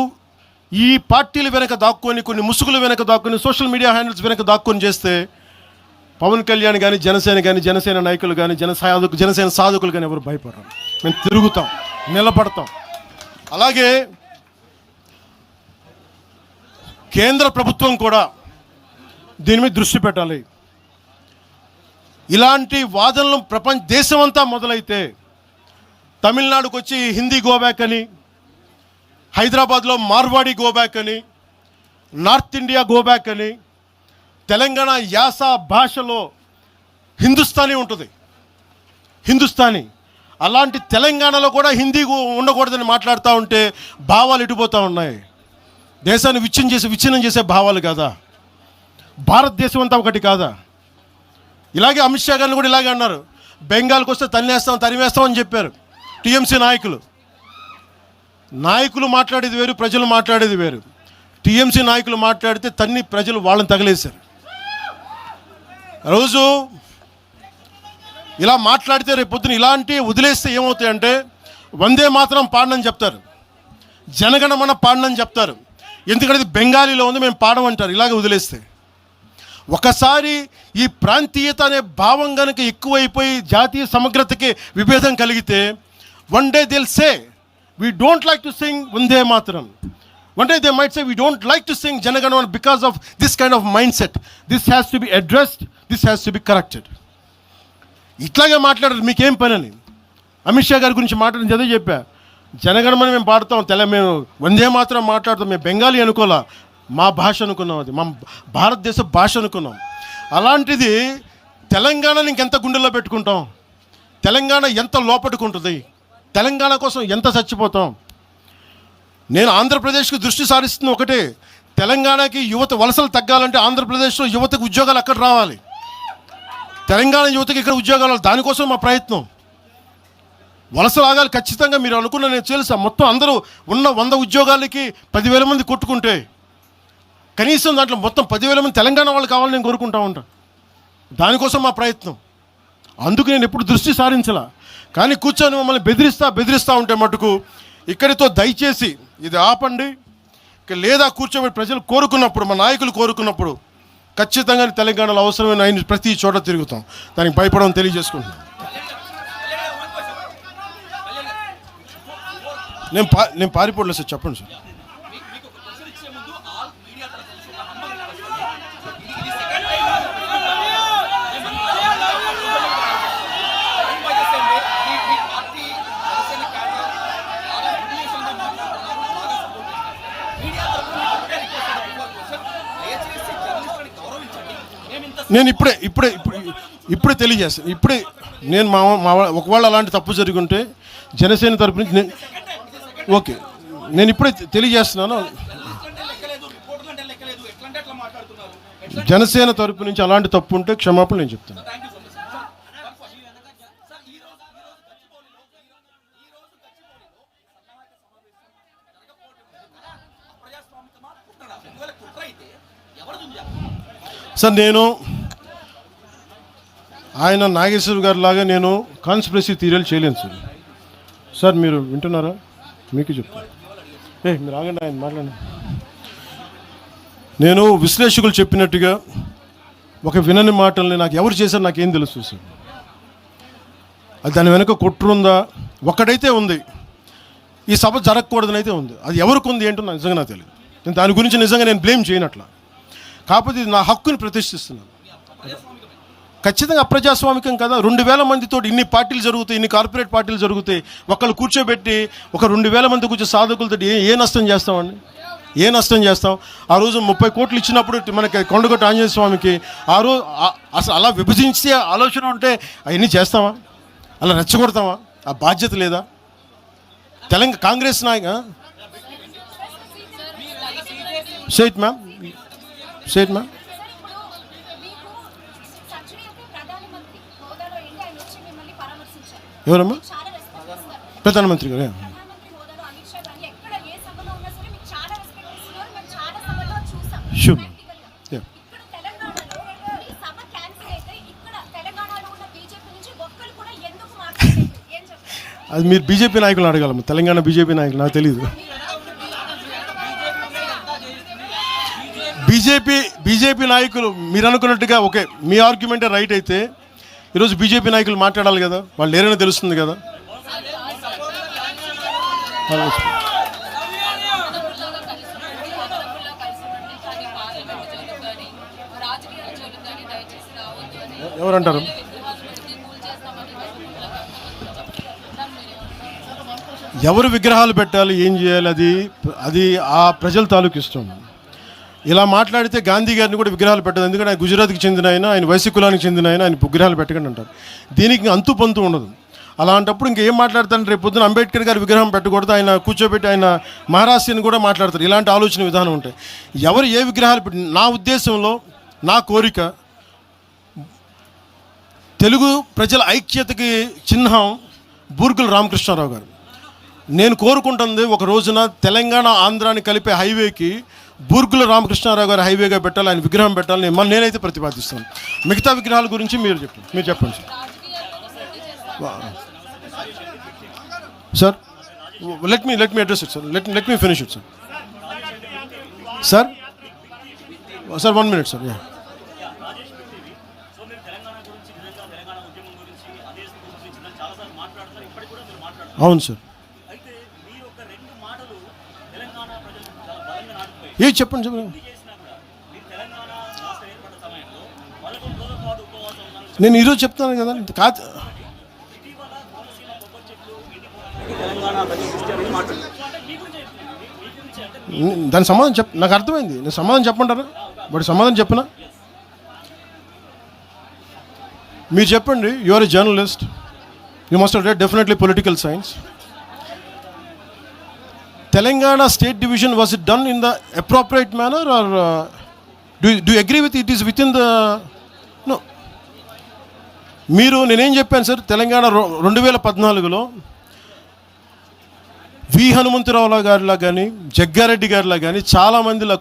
ఈ పార్టీల వెనక దాక్కొని, కొన్ని ముసుగుల వెనక దాక్కొని, సోషల్ మీడియా హ్యాండిల్స్ వెనక దాక్కొని చేస్తే పవన్ కళ్యాణ్ కానీ, జనసేన నాయకులు కానీ, జనసేన సాధకులు కానీ ఎవరు భయపడరు. మేము తిరుగుతాం, నిలబడతాం. అలాగే కేంద్ర ప్రభుత్వం కూడా దీని మీద దృష్టి పెట్టాలి. ఇలాంటి వాదనలు దేశమంతా మొదలైతే, తమిళనాడుకు వచ్చి హిందీ గోబ్యాక్ అని, హైదరాబాద్లో మార్వాడి గోబ్యాక్ అని, నార్త్ ఇండియా గోబ్యాక్ అని, తెలంగాణ యాస భాషలో హిందుస్థానీ ఉంటుంది, హిందుస్థానీ. అలాంటి తెలంగాణలో కూడా హిందీ ఉండకూడదని మాట్లాడుతూ ఉంటే భావాలు ఎటుపోతూ ఉన్నాయి. దేశాన్ని విచ్ఛిన్నం చేసే భావాలు కాదా? భారతదేశం అంతా ఒకటి కాదా? ఇలాగే అమిత్ షా గారిని కూడా ఇలాగే అన్నారు, బెంగాల్కి వస్తే తరిమేస్తాం అని చెప్పారు టీఎంసీ నాయకులు మాట్లాడేది వేరు, ప్రజలు మాట్లాడేది వేరు. టీఎంసీ నాయకులు మాట్లాడితే ప్రజలు వాళ్ళని తగిలేశారు. రోజు ఇలా మాట్లాడితే రేపు పొద్దున ఇలాంటి వదిలేస్తే ఏమవుతాయంటే, వందే మాత్రం పాడనని చెప్తారు, జనగణమన పాడనని చెప్తారు. ఎందుకంటే ఇది బెంగాలీలో ఉంది, మేము పాడమంటారు. ఇలాగే వదిలేస్తే ఒకసారి ఈ ప్రాంతీయత అనే భావం కనుక ఎక్కువైపోయి జాతీయ సమగ్రతకి విభేదం కలిగితే, వన్ డే దిల్ సే we don't like to sing Vande Mataram. One day they might say we don't like to sing Janaganamana because of this kind of mindset. This has to be addressed, this has to be corrected. ఇట్లాగే మాట్లాడారు, మీకేం పని అని. అమిత్ షా గారి గురించి మాట్లాడింది అదే చెప్పా. జనగణమని మేము పాడుతాం, మేము వందే మాత్రం మాట్లాడతాం. మేము బెంగాలీ అనుకోలే, మా భాష అనుకున్నాం, అది మా భారతదేశ భాష అనుకున్నాం. అలాంటిది తెలంగాణని ఇంకెంత గుండెల్లో పెట్టుకుంటాం, తెలంగాణ ఎంత లోపట్టుకుంటుంది, తెలంగాణ కోసం ఎంత చచ్చిపోతాం. నేను ఆంధ్రప్రదేశ్కి దృష్టి సారిస్తుంది ఒకటే, తెలంగాణకి యువత వలసలు తగ్గాలంటే ఆంధ్రప్రదేశ్లో యువతకు ఉద్యోగాలు అక్కడ రావాలి, తెలంగాణ యువతకి ఇక్కడ ఉద్యోగాలు, దానికోసం మా ప్రయత్నం. వలసలు ఆగాలి ఖచ్చితంగా. మీరు అనుకున్న నేను తెలుసా, మొత్తం అందరూ ఉన్న 100 ఉద్యోగాలకి 10,000 మంది కొట్టుకుంటే కనీసం దాంట్లో మొత్తం 10,000 మంది తెలంగాణ వాళ్ళు కావాలని నేను కోరుకుంటా ఉంటాను. దానికోసం మా ప్రయత్నం. అందుకు నేను ఎప్పుడు దృష్టి సారించలా. కానీ కూర్చొని మమ్మల్ని బెదిరిస్తూ ఉంటే మటుకు ఇక్కడితో దయచేసి ఇది ఆపండి. లేదా కూర్చోబెట్టి ప్రజలు కోరుకున్నప్పుడు, మా నాయకులు కోరుకున్నప్పుడు ఖచ్చితంగా తెలంగాణలో అవసరమైన ఆయన ప్రతి చోట తిరుగుతాం. దానికి భయపడడం తెలియజేసుకుంటున్నాను. నేను పారిపోవట్లేదు సార్, చెప్పండి సార్. నేను ఇప్పుడే తెలియజేస్తాను. నేను ఒకవేళ అలాంటి తప్పు జరిగి ఉంటే జనసేన తరపు నుంచి ఓకే, నేను ఇప్పుడే తెలియజేస్తున్నాను. జనసేన తరపు నుంచి అలాంటి తప్పు ఉంటే క్షమాపణ నేను చెప్తాను. సార్, నేను ఆయన నాగేశ్వర్ గారి లాగా నేను కాన్స్పిరసీ థియరీలు చేయలేను సార్. సార్ మీరు వింటున్నారా? మీకు చెప్తాను. మీరు ఆగండి, ఆయన మాట్లాడండి. నేను విశ్లేషకులు చెప్పినట్టుగా ఒక వినని మాటల్ని నాకు ఎవరు చేశారు నాకేం తెలుసు సార్. అది దాని వెనక కుట్రుందా? ఒక్కడైతే ఉంది, ఈ సభ జరగకూడదని అయితే ఉంది. అది ఎవరికి ఉంది ఏంటో నాకు నిజంగా తెలియదు. నేను దాని గురించి నిజంగా నేను బ్లేమ్ చేయనట్లా. కాకపోతే ఇది నా హక్కుని ప్రతిష్ఠిస్తున్నాను. ఖచ్చితంగా అప్రజాస్వామికం కదా. 2,000 మందితో ఇన్ని పార్టీలు జరుగుతాయి, ఇన్ని కార్పొరేట్ పార్టీలు జరుగుతాయి. ఒకళ్ళు కూర్చోబెట్టి ఒక 2,000 మంది కూర్చో సాధకులతో ఏ నష్టం చేస్తామండి? ఏ నష్టం చేస్తాం? ఆ రోజు 30 కోట్లు ఇచ్చినప్పుడు మనకి కొండగొట్ట ఆంజనేయ స్వామికి ఆ రోజు అసలు అలా విభజించే ఆలోచన ఉంటే అవన్నీ చేస్తామా? అలా రెచ్చగొడతామా? ఆ బాధ్యత లేదా? తెలంగాణ కాంగ్రెస్ నాయక సేట్ మ్యామ్ ఎవరమ్మా? ప్రధానమంత్రి గారు షూర్. అది మీరు బీజేపీ నాయకులు అడగాలమ్మా, తెలంగాణ బీజేపీ నాయకులు, నాకు తెలియదు. బీజేపీ నాయకులు మీరు అనుకున్నట్టుగా ఓకే, మీ ఆర్గ్యుమెంటే రైట్ అయితే ఈరోజు బీజేపీ నాయకులు మాట్లాడాలి కదా, వాళ్ళు లేరని తెలుస్తుంది కదా. ఎవరంటారు? ఎవరు విగ్రహాలు పెట్టాలి, ఏం చేయాలి, అది ఆ ప్రజల తాలూకు ఇష్టం. ఇలా మాట్లాడితే గాంధీ గారిని కూడా విగ్రహాలు పెట్టదు. ఎందుకంటే ఆయన గుజరాత్కి చెందిన ఆయన వైశ్య కులానికి చెందిన ఆయన విగ్రహాలు పెట్టకండి అంటారు. దీనికి అంతు పొంతు ఉండదు. అలాంటప్పుడు ఇంకేం మాట్లాడతాను? రేపు పొద్దున అంబేద్కర్ గారి విగ్రహం పెట్టకూడదు, ఆయన కూర్చోబెట్టి ఆయన మహారాష్ట్రని కూడా మాట్లాడతారు. ఇలాంటి ఆలోచన విధానం ఉంటాయి. ఎవరు ఏ విగ్రహాలు పెట్టి, నా ఉద్దేశంలో నా కోరిక తెలుగు ప్రజల ఐక్యతకి చిహ్నం బూర్గుల రామకృష్ణారావు గారు. నేను కోరుకుంటుంది ఒక రోజున తెలంగాణ ఆంధ్రాని కలిపే హైవేకి బూర్గుల రామకృష్ణారావు గారు హైవేగా పెట్టాలి, ఆయన విగ్రహం పెట్టాలని నేనైతే ప్రతిపాదిస్తాను. మిగతా విగ్రహాల గురించి మీరు చెప్పండి sir. Let me address it sir. Let me finish it sir. 1 minute sir. అవును సార్. చెప్పండి. నేను ఈరోజు చెప్తాను కదా కాదు. దాని సమాధానం నాకు అర్థమైంది. నేను సమాధానం చెప్పమంటారా? బట్ సమాధానం చెప్పనా? మీరు చెప్పండి. You are a journalist, you must have read definitely political science. Telangana state division, was it done in the appropriate manner or do agree with it is with in the no? మీరు, నేనేం చెప్పాను సార్, తెలంగాణ 2014లో వి హనుమంతరావు గారిలా కానీ జగ్గారెడ్డి గారిలా కానీ చాలామందిలా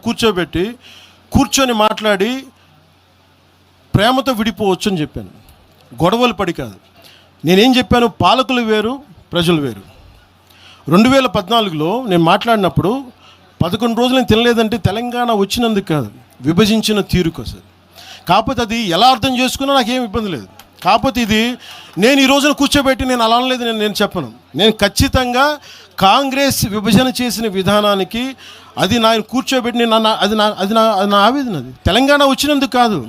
కూర్చొని మాట్లాడి ప్రేమతో విడిపోవచ్చు అని చెప్పాను. గొడవలు పడి కాదు. నేనేం చెప్పాను, పాలకులు వేరు, ప్రజలు వేరు. 2014లో నేను మాట్లాడినప్పుడు 11 రోజులు నేను తినలేదంటే తెలంగాణ వచ్చినందుకు కాదు, విభజించిన తీరు కోసం. కాకపోతే అది ఎలా అర్థం చేసుకున్నా నాకేం ఇబ్బంది లేదు. కాకపోతే ఇది నేను ఈ రోజున కూర్చోబెట్టి నేను అలా అనలేదు, నేను చెప్పను. నేను ఖచ్చితంగా కాంగ్రెస్ విభజన చేసిన విధానానికి అది నేను కూర్చోబెట్టి అది నా ఆవేదన. అది తెలంగాణ వచ్చినందుకు కాదు.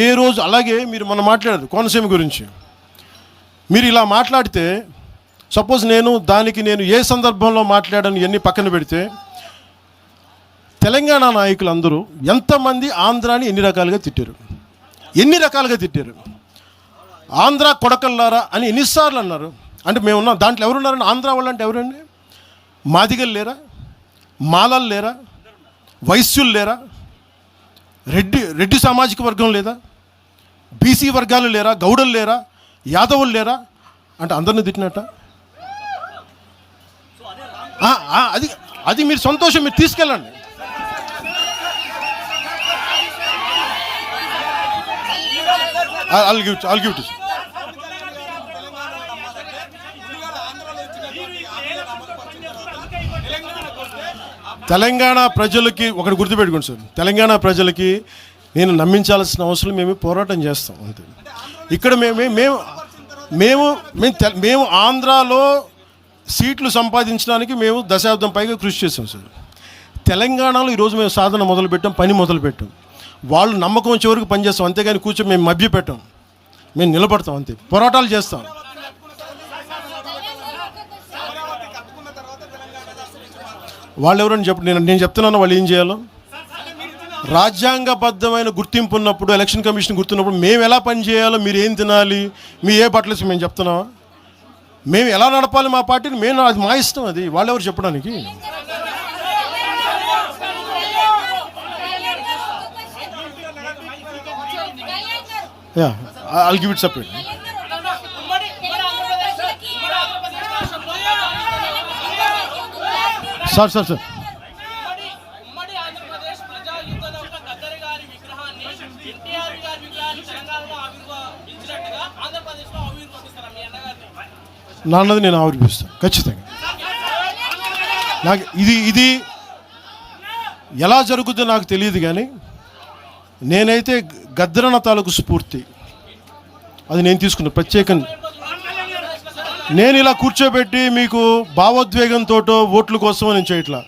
ఏ రోజు అలాగే మీరు మనం మాట్లాడారు కోనసీమ గురించి. మీరు ఇలా మాట్లాడితే, సపోజ్ నేను ఏ సందర్భంలో మాట్లాడాను ఇవన్నీ పక్కన పెడితే, తెలంగాణ నాయకులు అందరూ ఎంతమంది ఆంధ్రాని ఎన్ని రకాలుగా తిట్టారు. ఆంధ్ర కొడకల్లారా అని ఎన్నిసార్లు అన్నారు. అంటే మేమున్నాం దాంట్లో ఎవరున్నారని? ఆంధ్ర వాళ్ళు అంటే ఎవరండి? మాదిగలు లేరా? మాలలు లేరా? వైశ్యులు లేరా? రెడ్డి సామాజిక వర్గం లేదా? బీసీ వర్గాలు లేరా? గౌడలు లేరా? యాదవులు లేరా? అంటే అందరిని తిట్టినట్ట. అది మీరు సంతోషం, మీరు తీసుకెళ్ళండి. I'll give it to you. Telangana ప్రజలకి ఒకటి గుర్తుపెట్టుకోండి సార్, తెలంగాణ ప్రజలకి నేను నమ్మించాల్సిన అవసరం మేము పోరాటం చేస్తాం అంతే. ఇక్కడ మేము ఆంధ్రాలో సీట్లు సంపాదించడానికి మేము దశాబ్దం పైగా కృషి చేసాం సార్. తెలంగాణలో ఈరోజు మేము సాధన మొదలుపెట్టాం, పని మొదలుపెట్టాం. వాళ్ళు నమ్మకం వచ్చే వరకు పనిచేస్తాం, అంతేగాని కూర్చొని మేము మభ్యపెట్టాం. మేము నిలబడతాం అంతే, పోరాటాలు చేస్తాం. వాళ్ళు ఎవరని నేను చెప్తున్నాను వాళ్ళు ఏం చేయాలో. రాజ్యాంగబద్ధమైన గుర్తింపు ఉన్నప్పుడు, ఎలక్షన్ కమిషన్ గుర్తున్నప్పుడు మేము ఎలా పని చేయాలో, మీరు ఏం తినాలి, మీ ఏ బట్టలు మేము చెప్తున్నావా? మేము ఎలా నడపాలి మా పార్టీని, అది మా ఇష్టం. అది వాళ్ళెవరు చెప్పడానికి? I'll give it separate. Sir. నాన్నది నేను ఆవిర్భిస్తాను ఖచ్చితంగా. నాకు ఇది ఎలా జరుగుతుందో నాకు తెలియదు, కానీ నేనైతే గద్దరన్న తాలూకు స్ఫూర్తి అది నేను తీసుకున్నా ప్రత్యేకంగా. నేను ఇలా కూర్చోబెట్టి మీకు భావోద్వేగంతో ఓట్ల కోసం నేను చేయట్లా.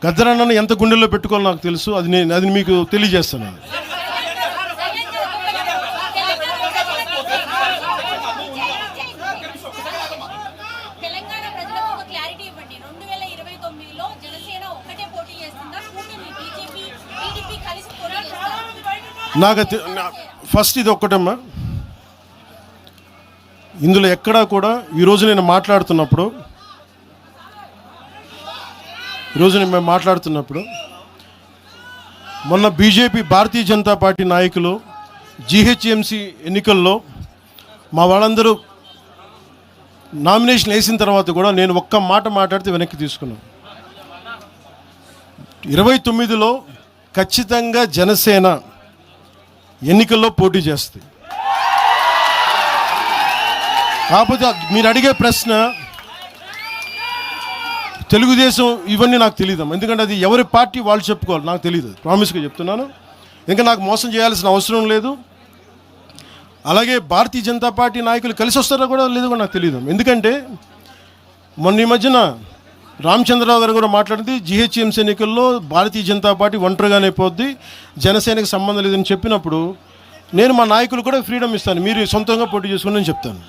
గద్దరన్నను ఎంత గుండెల్లో పెట్టుకోవాలో నాకు తెలుసు. అది మీకు తెలియజేస్తాను. నాకు ఫస్ట్ ఇది ఒక్కటమ్మా, ఇందులో ఎక్కడా కూడా ఈరోజు నేను మాట్లాడుతున్నప్పుడు మొన్న బీజేపీ భారతీయ జనతా పార్టీ నాయకులు జీహెచ్ఎంసీ ఎన్నికల్లో మా వాళ్ళందరూ నామినేషన్ వేసిన తర్వాత కూడా నేను ఒక్క మాట మాట్లాడితే వెనక్కి తీసుకున్నాను. 29లో ఖచ్చితంగా జనసేన ఎన్నికల్లో పోటీ చేస్తుంది. కాకపోతే మీరు అడిగే ప్రశ్న తెలుగుదేశం ఇవన్నీ నాకు తెలియదు, ఎందుకంటే అది ఎవరి పార్టీ వాళ్ళు చెప్పుకోవాలి, నాకు తెలియదు. ప్రామిస్గా చెప్తున్నాను. ఇంకా నాకు మోసం చేయాల్సిన అవసరం లేదు. అలాగే భారతీయ జనతా పార్టీ నాయకులు కలిసి వస్తారో కూడా లేదో కూడా నాకు తెలియదు. ఎందుకంటే మొన్న ఈ మధ్యన రామచంద్రరావు గారు కూడా మాట్లాడింది, జీహెచ్ఎంసీ ఎన్నికల్లో భారతీయ జనతా పార్టీ ఒంటరిగానే పోద్ది, జనసేనకి సంబంధం లేదని చెప్పినప్పుడు నేను మా నాయకులు కూడా ఫ్రీడమ్ ఇస్తాను, మీరు సొంతంగా పోటీ చేసుకుని నేను చెప్తాను.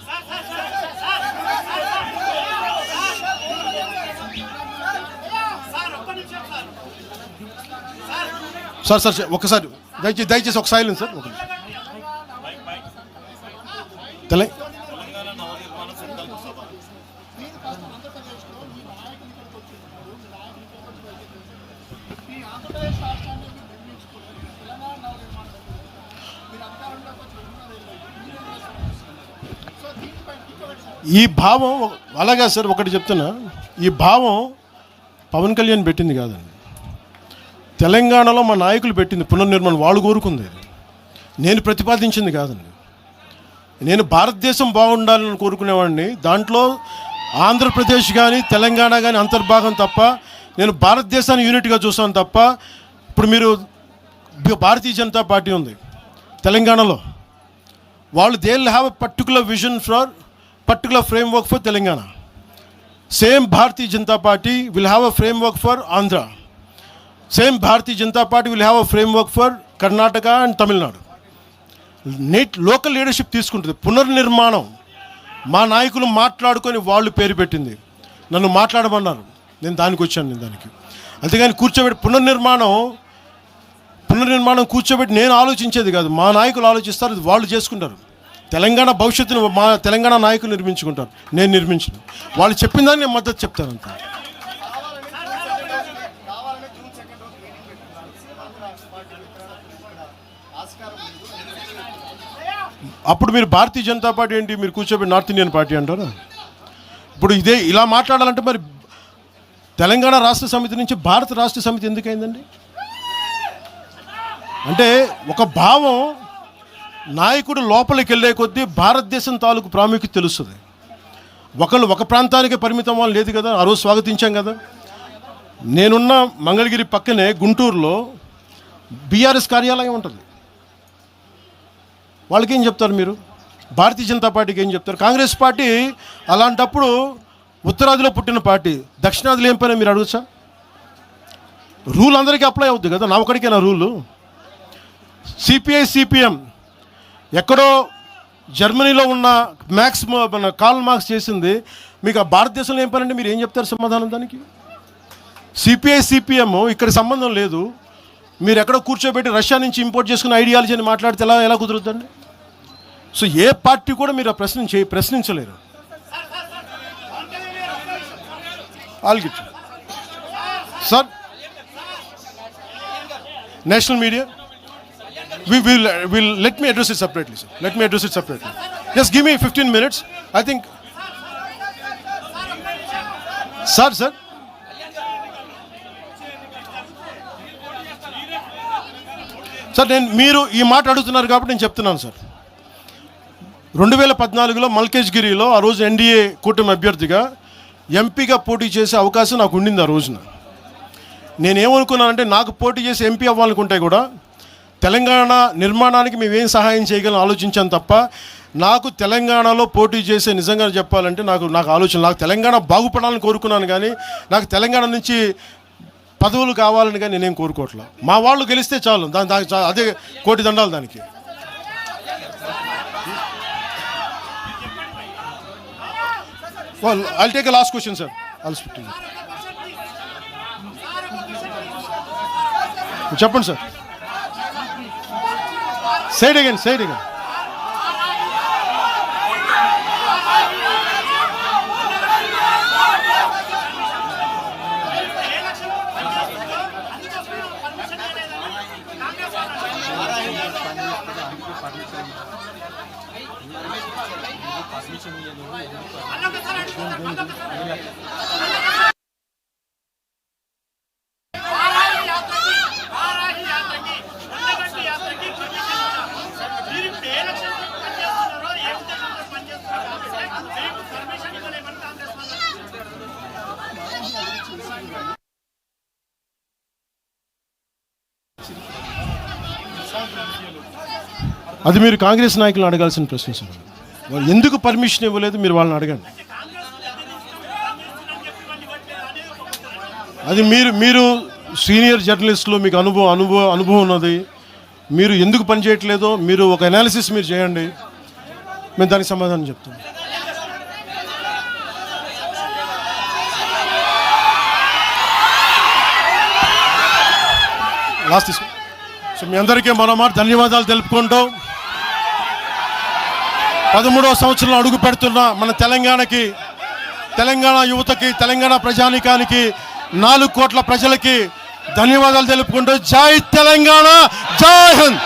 సార్ సార్ ఒకసారి దయచేసి ఒక సైలెన్స్ సార్. ఒక ఈ భావం అలాగా సార్, ఒకటి చెప్తున్నా, ఈ భావం పవన్ కళ్యాణ్ పెట్టింది కాదండి, తెలంగాణలో మా నాయకులు పెట్టింది. పునర్నిర్మాణం వాళ్ళు కోరుకుంది, నేను ప్రతిపాదించింది కాదండి. నేను భారతదేశం బాగుండాలని కోరుకునేవాడిని. దాంట్లో ఆంధ్రప్రదేశ్ కానీ తెలంగాణ కానీ అంతర్భాగం తప్ప, నేను భారతదేశాన్ని యూనిట్గా చూస్తాను తప్ప. ఇప్పుడు మీరు భారతీయ జనతా పార్టీ ఉంది తెలంగాణలో, వాళ్ళు they will have a particular vision for particular framework for Telangana. Same Bharatiya Janata party will have a framework for Andhra. Same Bharatiya Janata party will have a framework for Karnataka and Tamil Nadu. Local leadership తీసుకుంటుంది. పునర్నిర్మాణం మా నాయకులు మాట్లాడుకొని వాళ్ళు పేరు పెట్టింది, నన్ను మాట్లాడమన్నారు, నేను దానికి వచ్చాను. నేను దానికి అంతేగాని కూర్చోబెట్టి పునర్నిర్మాణం కూర్చోబెట్టి నేను ఆలోచించేది కాదు. మా నాయకులు ఆలోచిస్తారు, అది వాళ్ళు చేసుకుంటారు. తెలంగాణ భవిష్యత్తును మా తెలంగాణ నాయకులు నిర్మించుకుంటారు, నేను నిర్మించను. వాళ్ళు చెప్పిన దాన్ని నేను మద్దతు చెప్తాను అంతే. అప్పుడు మీరు భారతీయ జనతా పార్టీ ఏంటి, మీరు కూర్చోబెట్టి నార్త్ ఇండియన్ పార్టీ అంటారా? ఇప్పుడు ఇదే ఇలా మాట్లాడాలంటే మరి తెలంగాణ రాష్ట్ర సమితి నుంచి భారత రాష్ట్ర సమితి ఎందుకైందండి? అంటే ఒక భావం నాయకుడు లోపలికి వెళ్ళే కొద్దీ భారతదేశం తాలూకు ప్రాముఖ్యత తెలుస్తుంది. ఒకళ్ళు ఒక ప్రాంతానికి పరిమితం వాళ్ళు లేదు కదా. ఆ రోజు స్వాగతించాం కదా. నేనున్న మంగళగిరి పక్కనే గుంటూరులో బీఆర్ఎస్ కార్యాలయం ఉంటుంది. వాళ్ళకి ఏం చెప్తారు మీరు? భారతీయ జనతా పార్టీకి ఏం చెప్తారు? కాంగ్రెస్ పార్టీ అలాంటప్పుడు ఉత్తరాదిలో పుట్టిన పార్టీ, దక్షిణాదిలో ఏం పని మీరు అడగచ్చా? రూల్ అందరికీ అప్లై అవుద్ది కదా, నా ఒకడికేనా రూలు? సిపిఐ సిపిఎం ఎక్కడో జర్మనీలో ఉన్న మన కార్ల్ మార్క్స్ చేసింది, మీకు ఆ భారతదేశంలో ఏం పనండి? మీరు ఏం చెప్తారు సమాధానం దానికి? సిపిఐ సిపిఎం ఇక్కడ సంబంధం లేదు. మీరు ఎక్కడో కూర్చోబెట్టి రష్యా నుంచి ఇంపోర్ట్ చేసుకున్న ఐడియాలజీ అని మాట్లాడితే ఎలా కుదురుతుందండి? సో ఏ పార్టీ కూడా మీరు ఆ ప్రశ్నించలేరు. ఆల్గిట్ sir, national media will let me address it separately, sir. Let me address it separately. Just give me 15 minutes. I think sir నేను మీరు ఈ మాట అడుగుతున్నారు కాబట్టి నేను చెప్తున్నాను సార్. 2014లో మల్కేజ్గిరిలో ఆ రోజు ఎన్డీఏ కూటమి అభ్యర్థిగా ఎంపీగా పోటీ చేసే అవకాశం నాకు ఉండింది. ఆ రోజున నేనేమనుకున్నానంటే, నాకు పోటీ చేసి ఎంపీ అవ్వాలనుకుంటే కూడా తెలంగాణ నిర్మాణానికి మేమేం సహాయం చేయగలం ఆలోచించాను తప్ప, నాకు తెలంగాణలో పోటీ చేసే, నిజంగా చెప్పాలంటే నాకు ఆలోచన, నాకు తెలంగాణ బాగుపడాలని కోరుకున్నాను కానీ నాకు తెలంగాణ నుంచి పదవులు కావాలని కానీ నేనేం కోరుకోవట్లేదు. మా వాళ్ళు గెలిస్తే చాలు, దానికి అదే కోటి దండాలు దానికి. I'll take a last question, sir. I'll speak to you. చెప్పండి సార్. Say it again. అది మీరు కాంగ్రెస్ నాయకులను అడగాల్సిన ప్రశ్న సార్. వాళ్ళు ఎందుకు పర్మిషన్ ఇవ్వలేదు మీరు వాళ్ళని అడగండి. అది మీరు సీనియర్ జర్నలిస్టులు, మీకు అనుభవం ఉన్నది. మీరు ఎందుకు పనిచేయట్లేదో మీరు ఒక అనాలిసిస్ మీరు చేయండి, మేము దానికి సమాధానం చెప్తాం. లాస్ట్ తీసుకో. సో మీ అందరికీ మరోమారు ధన్యవాదాలు తెలుపుకుంటూ 13వ సంవత్సరంలో అడుగు పెడుతున్న మన తెలంగాణకి, తెలంగాణ యువతకి, తెలంగాణ ప్రజానీకానికి, 4 కోట్ల ప్రజలకి ధన్యవాదాలు తెలుపుకుంటూ జై తెలంగాణ, జై హింద్.